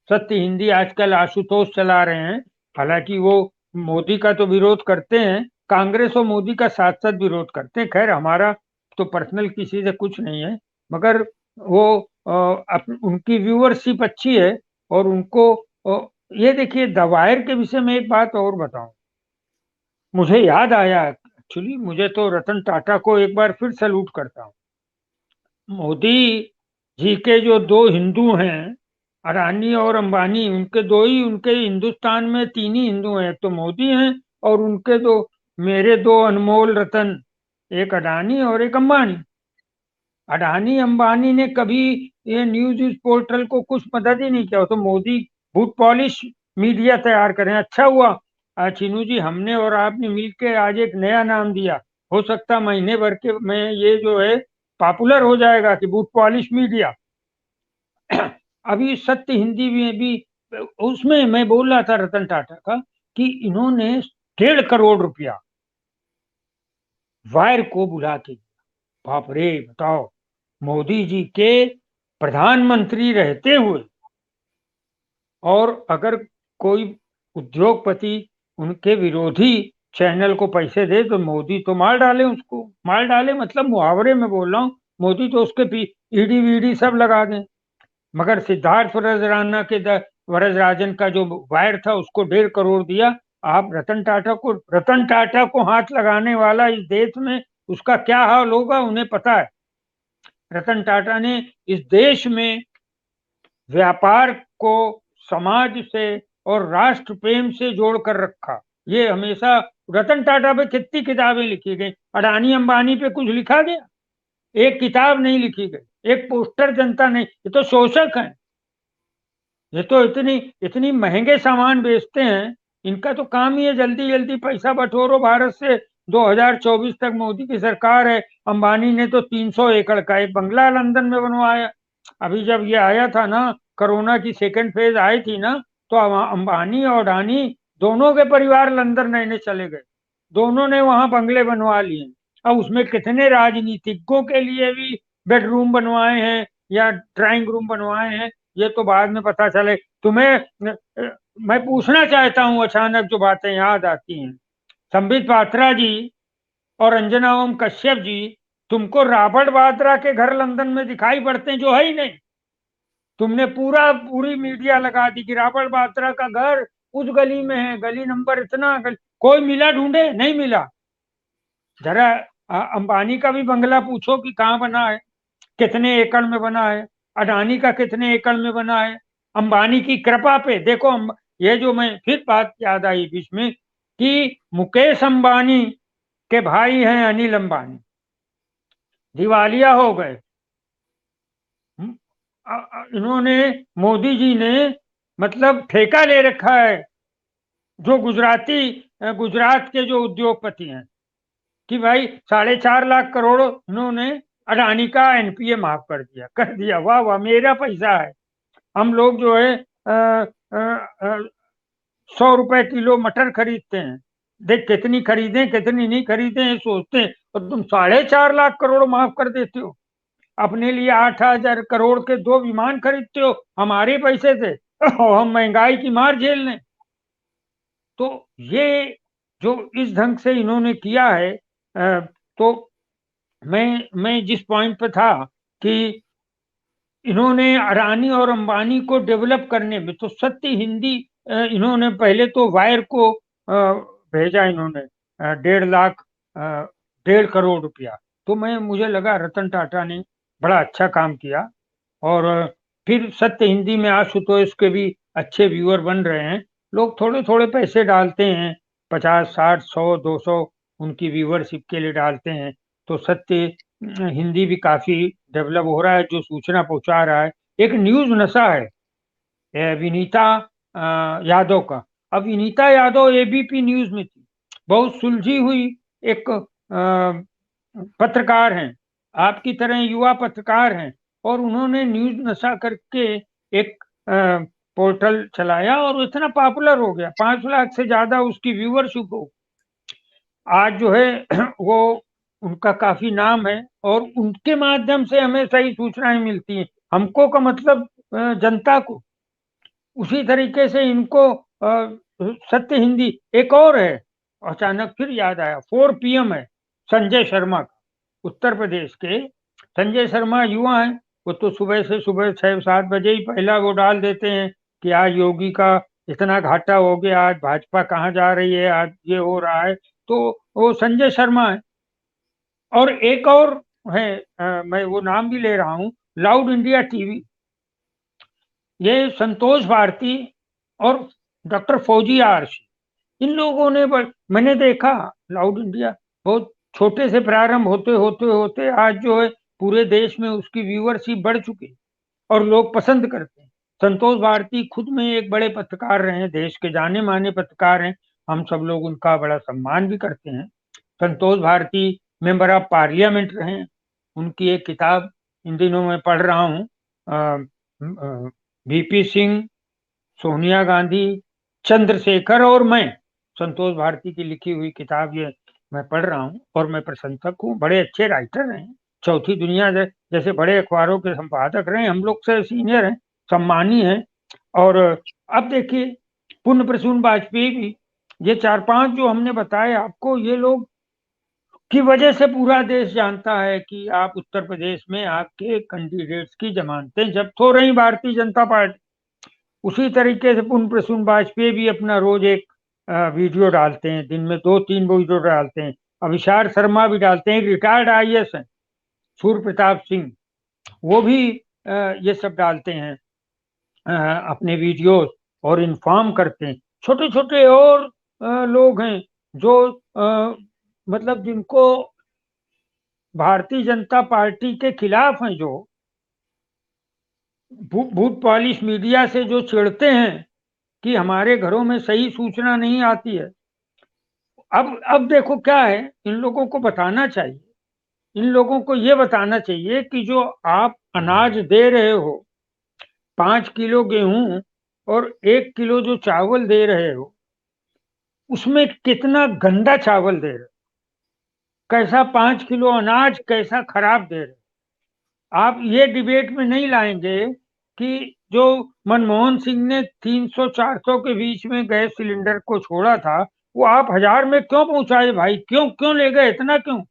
सत्य हिंदी आजकल आशुतोष चला रहे हैं, हालांकि वो मोदी का तो विरोध करते हैं, कांग्रेस और मोदी का साथ साथ विरोध करते हैं। खैर हमारा तो पर्सनल किसी से कुछ नहीं है, मगर वो उनकी व्यूअरशिप अच्छी है। और उनको ये देखिए, दवायर के विषय में एक बात और बताऊं, मुझे याद आया, एक्चुअली मुझे तो रतन टाटा को एक बार फिर सैल्यूट करता हूँ। मोदी जी के जो दो हिंदू हैं, अडानी और अंबानी, उनके दो ही, उनके हिंदुस्तान में तीन ही हिंदू हैं, एक तो मोदी हैं और उनके दो, मेरे दो अनमोल रतन, एक अडानी और एक अंबानी। अडानी अंबानी ने कभी ये न्यूज पोर्टल को कुछ मदद ही नहीं किया, तो मोदी बूट पॉलिश मीडिया तैयार करें। अच्छा हुआ चीनू जी, हमने और आपने मिलकर आज एक नया नाम दिया, हो सकता महीने भर के में ये जो है पॉपुलर हो जाएगा कि बूट पॉलिश मीडिया। अभी सत्य हिंदी में भी, उसमें मैं बोल रहा था रतन टाटा का, कि इन्होंने 1.5 करोड़ रुपया वायर को बुला के, बाप रे बताओ, मोदी जी के प्रधानमंत्री रहते हुए। और अगर कोई उद्योगपति उनके विरोधी चैनल को पैसे दे तो मोदी तो मार डाले, उसको मार डाले, मतलब मुहावरे में बोल रहा हूँ, मोदी तो उसके ईडी वीडी सब लगा दें। मगर सिद्धार्थ वरदराजन का जो वायर था उसको 1.5 करोड़ दिया। आप रतन टाटा को हाथ लगाने वाला इस देश में उसका क्या हाल होगा, उन्हें पता है। रतन टाटा ने इस देश में व्यापार को समाज से और राष्ट्र प्रेम से जोड़कर रखा। ये हमेशा, रतन टाटा पे कितनी किताबें लिखी गई, अडानी अंबानी पे कुछ लिखा गया? एक किताब नहीं लिखी गई, एक पोस्टर जनता नहीं। ये तो शोषक है, ये तो इतनी इतनी महंगे सामान बेचते हैं। इनका तो काम ही है जल्दी जल्दी पैसा बटोरो भारत से। 2024 तक मोदी की सरकार है। अंबानी ने तो 300 एकड़ का एक बंगला लंदन में बनवाया। अभी जब ये आया था ना, कोरोना की सेकंड फेज आई थी ना, तो अंबानी और अडानी दोनों के परिवार लंदन रहने चले गए, दोनों ने वहां बंगले बनवा लिए। अब उसमें कितने राजनीतिज्ञों के लिए भी बेडरूम बनवाए हैं या ड्राइंग रूम बनवाए हैं, ये तो बाद में पता चले। तुम्हें मैं पूछना चाहता हूँ, अचानक जो बातें याद आती हैं, संबित पात्रा जी और अंजना ओम कश्यप जी, तुमको रॉबर्ट वाड्रा के घर लंदन में दिखाई पड़ते हैं जो है ही नहीं। तुमने पूरी मीडिया लगा दी कि रॉबर्ट वाड्रा का घर उस गली में है, गली नंबर इतना, कोई मिला, ढूंढे नहीं मिला। जरा अंबानी का भी बंगला पूछो कि कहाँ बना है, कितने एकड़ में बना है, अडानी का कितने एकड़ में बना है। अंबानी की कृपा पे देखो, ये जो मैं फिर बात याद आई बीच में, कि मुकेश अंबानी के भाई हैं अनिल अंबानी, दिवालिया हो गए। इन्होंने, मोदी जी ने मतलब ठेका ले रखा है, जो गुजरात के जो उद्योगपति हैं, कि भाई 4.5 लाख करोड़ इन्होंने अडानी का एनपीए माफ कर दिया। वाह वाह, मेरा पैसा है। हम लोग जो है 100 रुपए किलो मटर खरीदते हैं, देख कितनी खरीदें कितनी नहीं खरीदें ये सोचते हैं, और तुम 4.5 लाख करोड़ माफ कर देते हो। अपने लिए 8,000 करोड़ के 2 विमान खरीदते हो हमारे पैसे से, और हम महंगाई की मार झेल लें। तो ये जो इस ढंग से इन्होंने किया है, तो मैं जिस पॉइंट पे था कि इन्होंने अडानी और अंबानी को डेवलप करने में, तो सत्य हिंदी इन्होंने पहले तो वायर को भेजा, इन्होंने 1.5 लाख 1.5 करोड़ रुपया। तो मुझे लगा रतन टाटा ने बड़ा अच्छा काम किया। और फिर सत्य हिंदी में आशुतोष के भी अच्छे व्यूअर बन रहे हैं। लोग थोड़े थोड़े पैसे डालते हैं, 50, 60, 100, 200 उनकी व्यूअरशिप के लिए डालते हैं। तो सत्य हिंदी भी काफी डेवलप हो रहा है, जो सूचना पहुंचा रहा है। एक न्यूज नशा है विनीता यादव का। अब विनीता यादव एबीपी न्यूज में थी, बहुत सुलझी हुई एक पत्रकार हैं, आपकी तरह युवा पत्रकार हैं। और उन्होंने न्यूज नशा करके एक पोर्टल चलाया और इतना पॉपुलर हो गया, 5 लाख से ज्यादा उसकी व्यूअरशिप हो। आज जो है वो उनका काफी नाम है, और उनके माध्यम से हमें सही सूचनाएं मिलती हैं, हमको का मतलब जनता को। उसी तरीके से इनको सत्य हिंदी एक और है, अचानक फिर याद आया, 4 PM है संजय शर्मा का, उत्तर प्रदेश के संजय शर्मा युवा हैं। वो तो सुबह से सुबह 6-7 बजे ही पहला वो डाल देते हैं कि आज योगी का इतना घाटा हो गया, आज भाजपा कहाँ जा रही है, आज ये हो रहा है। तो वो संजय शर्मा है। और एक और है, मैं वो नाम भी ले रहा हूँ, लाउड इंडिया टीवी। ये संतोष भारती और डॉक्टर फौजी आरशी, इन लोगों ने मैंने देखा लाउड इंडिया बहुत छोटे से प्रारंभ होते होते होते आज जो है पूरे देश में उसकी व्यूअरशिप बढ़ चुकी, और लोग पसंद करते हैं। संतोष भारती खुद में एक बड़े पत्रकार रहे हैं, देश के जाने माने पत्रकार हैं, हम सब लोग उनका बड़ा सम्मान भी करते हैं। संतोष भारती मेंबर ऑफ पार्लियामेंट रहे हैं। उनकी एक किताब इन दिनों में पढ़ रहा हूँ, वीपी सिंह, सोनिया गांधी, चंद्रशेखर और मैं, संतोष भारती की लिखी हुई किताब ये मैं पढ़ रहा हूँ, और मैं प्रशंसक हूँ। बड़े अच्छे राइटर हैं, चौथी दुनिया जैसे बड़े अखबारों के संपादक रहे, हम लोग से सीनियर हैं, सम्मानी हैं। और अब देखिए पुण्य प्रसून वाजपेयी भी, ये 4-5 जो हमने बताए आपको, ये लोग की वजह से पूरा देश जानता है कि आप उत्तर प्रदेश में आपके कैंडिडेट्स की जमानतें जब्त हो रही भारतीय जनता पार्टी। उसी तरीके से पुण्य प्रसून वाजपेयी भी अपना रोज एक वीडियो डालते हैं, दिन में 2-3 वीडियो डालते हैं। अभिषार शर्मा भी डालते हैं, रिटायर्ड आईएएस हैं, सूर्य प्रताप सिंह, वो भी ये सब डालते हैं अपने वीडियोस, और इन्फॉर्म करते हैं। छोटे छोटे और लोग हैं जो मतलब जिनको भारतीय जनता पार्टी के खिलाफ हैं, जो भूत पॉलिश मीडिया से जो चिढ़ते हैं कि हमारे घरों में सही सूचना नहीं आती है। अब देखो क्या है, इन लोगों को बताना चाहिए, इन लोगों को ये बताना चाहिए कि जो आप अनाज दे रहे हो, 5 किलो गेहूं और 1 किलो जो चावल दे रहे हो, उसमें कितना गंदा चावल दे रहे हो, कैसा 5 किलो अनाज कैसा खराब दे रहे हो। आप ये डिबेट में नहीं लाएंगे कि जो मनमोहन सिंह ने 300-400 के बीच में गैस सिलेंडर को छोड़ा था, वो आप 1000 में क्यों पहुंचाए भाई, क्यों क्यों ले गए, इतना क्यों?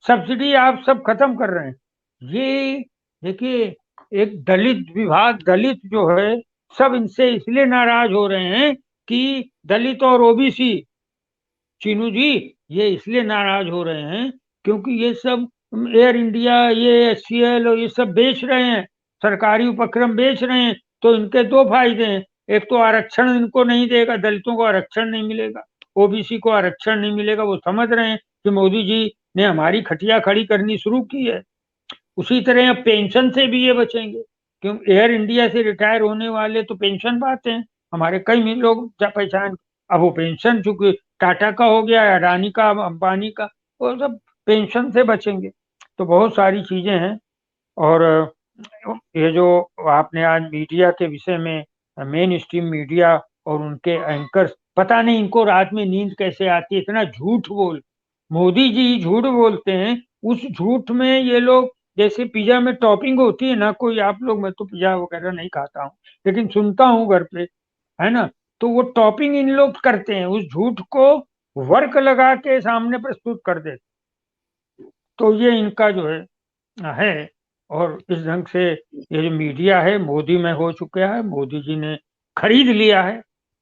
सब्सिडी आप सब खत्म कर रहे हैं। ये देखिए, एक दलित विभाग, दलित जो है, सब इनसे इसलिए नाराज हो रहे हैं कि दलित और ओबीसी, चीनू जी, ये इसलिए नाराज हो रहे हैं क्योंकि ये सब एयर इंडिया, ये एचसीएल और ये सब बेच रहे हैं, सरकारी उपक्रम बेच रहे हैं। तो इनके दो फायदे हैं, एक तो आरक्षण इनको नहीं देगा, दलितों को आरक्षण नहीं मिलेगा, ओबीसी को आरक्षण नहीं मिलेगा। वो समझ रहे हैं कि मोदी जी ने हमारी खटिया खड़ी करनी शुरू की है। उसी तरह अब पेंशन से भी ये बचेंगे, क्योंकि एयर इंडिया से रिटायर होने वाले तो पेंशन पाते हैं, हमारे कई लोग पहचान। अब वो पेंशन चूंकि टाटा का हो गया, अडानी का, अंबानी का, वो सब पेंशन से बचेंगे। तो बहुत सारी चीजें हैं। और ये जो आपने आज मीडिया के विषय में, मेन स्ट्रीम मीडिया और उनके एंकर्स, पता नहीं इनको रात में नींद कैसे आती है, इतना झूठ बोल, मोदी जी झूठ बोलते हैं। उस झूठ में ये लोग, जैसे पिज्जा में टॉपिंग होती है ना, कोई आप लोग, मैं तो पिज्जा वगैरह नहीं खाता हूँ, लेकिन सुनता हूँ घर पे, है ना, तो वो टॉपिंग इन लोग करते हैं, उस झूठ को वर्क लगा के सामने प्रस्तुत कर देते। तो ये इनका जो है। और इस ढंग से ये जो मीडिया है मोदी में हो चुका है, मोदी जी ने खरीद लिया है।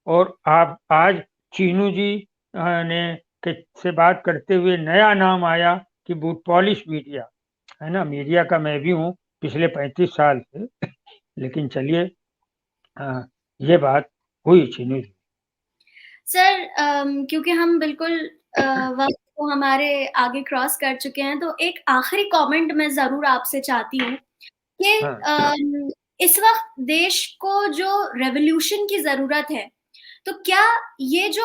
और आप आज चीनू जी ने से बात करते हुए नया नाम आया कि बूट पॉलिश मीडिया, है ना। मीडिया का मैं भी हूँ पिछले 35 साल से। लेकिन चलिए, ये बात हुई चीनू जी। सर क्योंकि हम बिल्कुल वक्त को हमारे आगे क्रॉस कर चुके हैं, तो एक आखिरी कमेंट मैं जरूर आपसे चाहती हूँ कि हाँ, इस वक्त देश को जो रेवोल्यूशन की जरूरत है, तो क्या ये जो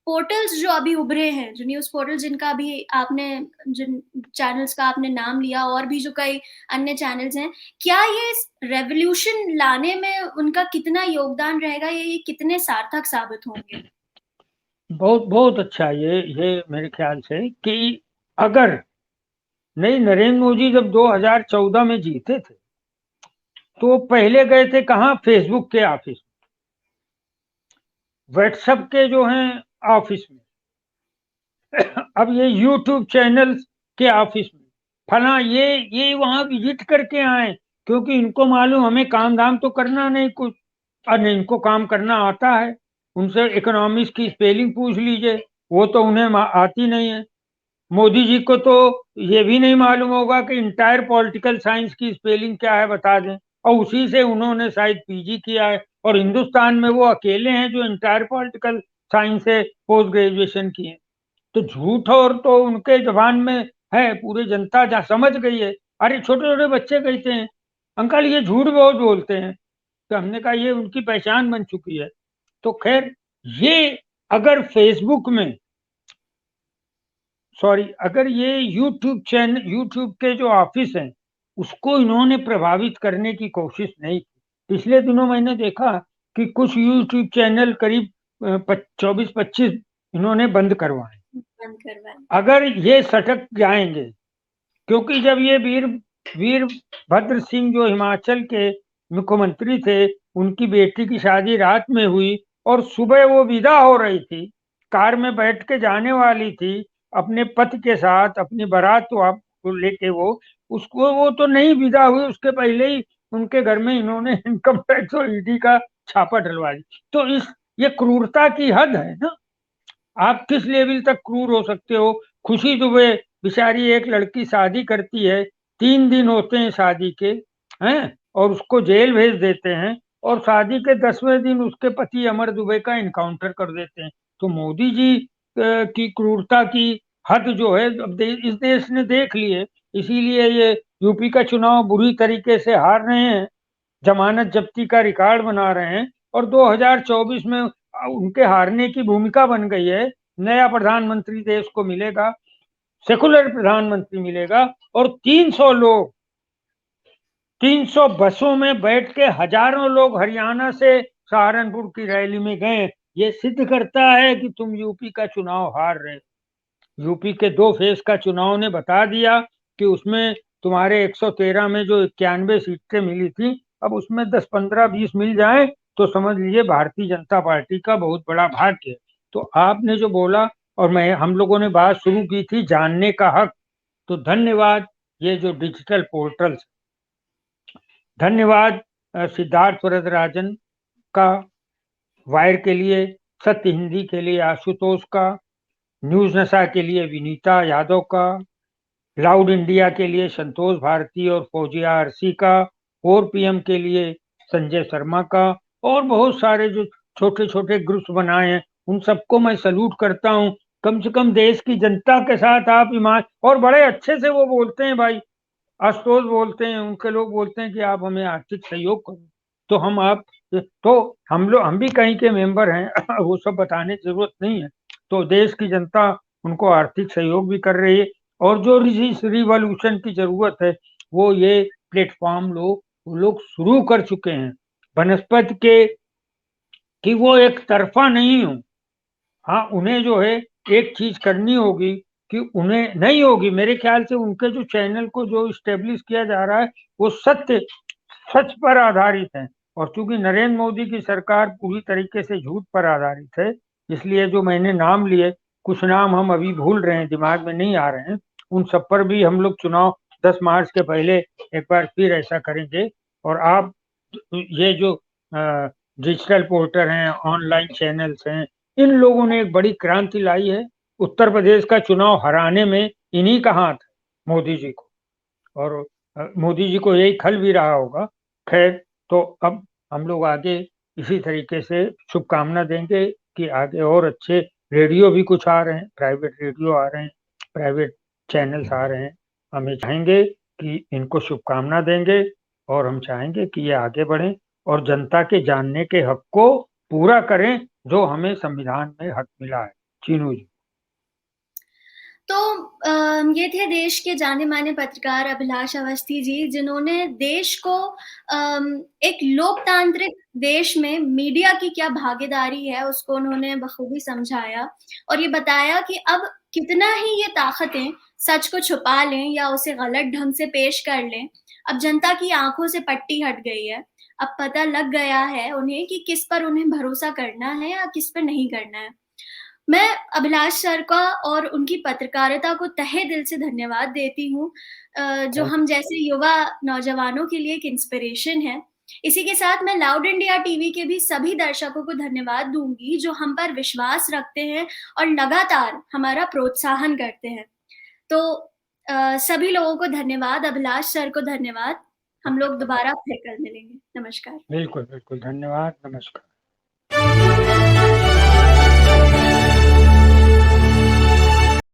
पोर्टल्स जो अभी उभरे हैं, जो न्यूज़ पोर्टल जिनका भी आपने, जिन चैनल्स का आपने नाम लिया, और भी जो कई अन्य चैनल्स हैं, क्या ये इस रेवोल्यूशन लाने में उनका कितना योगदान रहेगा, ये कितने सार्थक साबित होंगे? बहुत बहुत अच्छा। ये मेरे ख्याल से कि अगर नहीं, नरेंद्र मोदी जब 2014 में जीते थे तो पहले गए थे कहाँ? फेसबुक के ऑफिस, व्हाट्सएप के जो हैं ऑफिस में, अब ये यूट्यूब चैनल के ऑफिस में, फला ये वहां विजिट करके आए, क्योंकि इनको मालूम हमें काम धाम तो करना नहीं कुछ, और नहीं इनको काम करना आता है। उनसे इकोनॉमिक्स की स्पेलिंग पूछ लीजिए, वो तो उन्हें आती नहीं है। मोदी जी को तो ये भी नहीं मालूम होगा कि इंटायर पॉलिटिकल साइंस की स्पेलिंग क्या है, बता दें। और उसी से उन्होंने शायद पीजी किया है, और हिंदुस्तान में वो अकेले हैं जो इंटायर पॉलिटिकल साइंस से पोस्ट ग्रेजुएशन किए। तो झूठ और तो उनके जबान में है, पूरी जनता जा समझ गई है। अरे छोटे छोटे बच्चे कहते हैं अंकल ये झूठ बहुत बोलते हैं, तो हमने कहा ये उनकी पहचान बन चुकी है। तो खैर, ये अगर फेसबुक में, सॉरी, अगर ये यूट्यूब के जो ऑफिस हैं उसको इन्होंने प्रभावित करने की कोशिश नहीं की। पिछले दिनों मैंने देखा कि कुछ यूट्यूब चैनल करीब 24-25 इन्होंने बंद करवाए। बंद करवाएं। अगर ये सटक जाएंगे, क्योंकि जब ये वीरभद्र सिंह जो हिमाचल के मुख्यमंत्री थे, उनकी बेटी की शादी रात में हुई और सुबह वो विदा हो रही थी, कार में बैठ के जाने वाली थी अपने पति के साथ, अपनी बारात को लेके, वो तो नहीं विदा हुई, उसके पहले ही उनके घर में इन्होंने इनकम टैक्स और ईडी का छापा डलवा दिया। तो ये क्रूरता की हद है ना। आप किस लेवल तक क्रूर हो सकते हो? खुशी दुबे बेचारी एक लड़की शादी करती है, 3 दिन होते हैं शादी के, हैं, और उसको जेल भेज देते हैं, और शादी के 10वें दिन उसके पति अमर दुबे का इनकाउंटर कर देते हैं। तो मोदी जी की क्रूरता की हद जो है अब इस देश ने देख ली है। इसीलिए ये यूपी का चुनाव बुरी तरीके से हार रहे हैं, जमानत जब्ती का रिकॉर्ड बना रहे हैं, और 2024 में उनके हारने की भूमिका बन गई है। नया प्रधानमंत्री देश को मिलेगा, सेकुलर प्रधानमंत्री मिलेगा, और 300 बसों में बैठ के हजारों लोग हरियाणा से सहारनपुर की रैली में गए। ये सिद्ध करता है कि तुम यूपी का चुनाव हार रहे। यूपी के 2 फेज का चुनाव ने बता दिया कि उसमें तुम्हारे 113 में जो 91 सीटें मिली थी, अब उसमें 10, 15, 20 मिल जाए तो समझ लीजिए भारतीय जनता पार्टी का बहुत बड़ा भाग्य है। तो आपने जो बोला, और हम लोगों ने बात शुरू की थी जानने का हक, तो धन्यवाद ये जो डिजिटल पोर्टल्स, धन्यवाद सिद्धार्थ वरदराजन का, वायर के लिए, सत्य हिंदी के लिए आशुतोष का, न्यूज नशा के लिए विनीता यादव का, लाउड इंडिया के लिए संतोष भारती और फौजिया आरसी का, 4PM के लिए संजय शर्मा का, और बहुत सारे जो छोटे छोटे ग्रुप्स बनाए हैं उन सबको मैं सल्यूट करता हूँ। कम से कम देश की जनता के साथ आप ईमान, और बड़े अच्छे से वो बोलते हैं भाई, आशुतोष बोलते हैं, उनके लोग बोलते हैं कि आप हमें आर्थिक सहयोग करो, तो हम भी कहीं के मेंबर हैं। वो सब बताने की जरूरत नहीं है। तो देश की जनता उनको आर्थिक सहयोग भी कर रही है, और जो इस रिवॉल्यूशन की जरूरत है वो ये प्लेटफॉर्म वो लोग शुरू कर चुके हैं, बनस्पत के, कि वो एक तरफा नहीं हो। हाँ, उन्हें जो है एक चीज करनी होगी, कि उन्हें नहीं होगी मेरे ख्याल से, उनके जो चैनल को जो स्टेब्लिश किया जा रहा है वो सच पर आधारित है। और चूंकि नरेंद्र मोदी की सरकार पूरी तरीके से झूठ पर आधारित है, इसलिए जो मैंने नाम लिए, कुछ नाम हम अभी भूल रहे हैं, दिमाग में नहीं आ रहे हैं, उन सब पर भी हम लोग चुनाव 10 मार्च के पहले एक बार फिर ऐसा करेंगे। और आप ये जो डिजिटल पोर्टल हैं, ऑनलाइन चैनल्स हैं, इन लोगों ने एक बड़ी क्रांति लाई है। उत्तर प्रदेश का चुनाव हराने में इन्हीं का हाथ है, मोदी जी को। और मोदी जी को यही खल भी रहा होगा। खैर, तो अब हम लोग आगे इसी तरीके से शुभकामना देंगे कि आगे और अच्छे रेडियो भी कुछ आ रहे हैं, प्राइवेट रेडियो आ रहे हैं, प्राइवेट चैनल्स आ रहे हैं। हम ये चाहेंगे कि इनको शुभकामना देंगे और हम चाहेंगे कि ये आगे बढ़ें और जनता के जानने के हक को पूरा करें जो हमें संविधान में हक मिला है। चीनू जी। तो ये थे देश के जाने-माने पत्रकार अभिलाष अवस्थी जी, जिन्होंने देश को एक लोकतांत्रिक देश में मीडिया की क्या भागीदारी है, उसको उन्होंने बखूबी समझाया और ये बताया कि अब कितना ही ये ताकतें सच को छुपा लें या उसे गलत ढंग से पेश कर लें, अब जनता की आँखों से पट्टी हट गई है। अब पता लग गया है उन्हें कि किस पर उन्हें भरोसा करना है या किस पर नहीं करना है। मैं अभिलाष सर का और उनकी पत्रकारिता को तहे दिल से धन्यवाद देती हूँ, जो हम जैसे युवा नौजवानों के लिए एक इंस्पिरेशन है। इसी के साथ मैं लाउड इंडिया टीवी के भी सभी दर्शकों को धन्यवाद दूँगी, जो हम पर विश्वास रखते हैं और लगातार हमारा प्रोत्साहन करते हैं। तो सभी लोगों को धन्यवाद, अभिलाष सर को धन्यवाद। हम लोग दोबारा फिर कल मिलेंगे। नमस्कार। बिल्कुल, बिल्कुल। धन्यवाद। नमस्कार।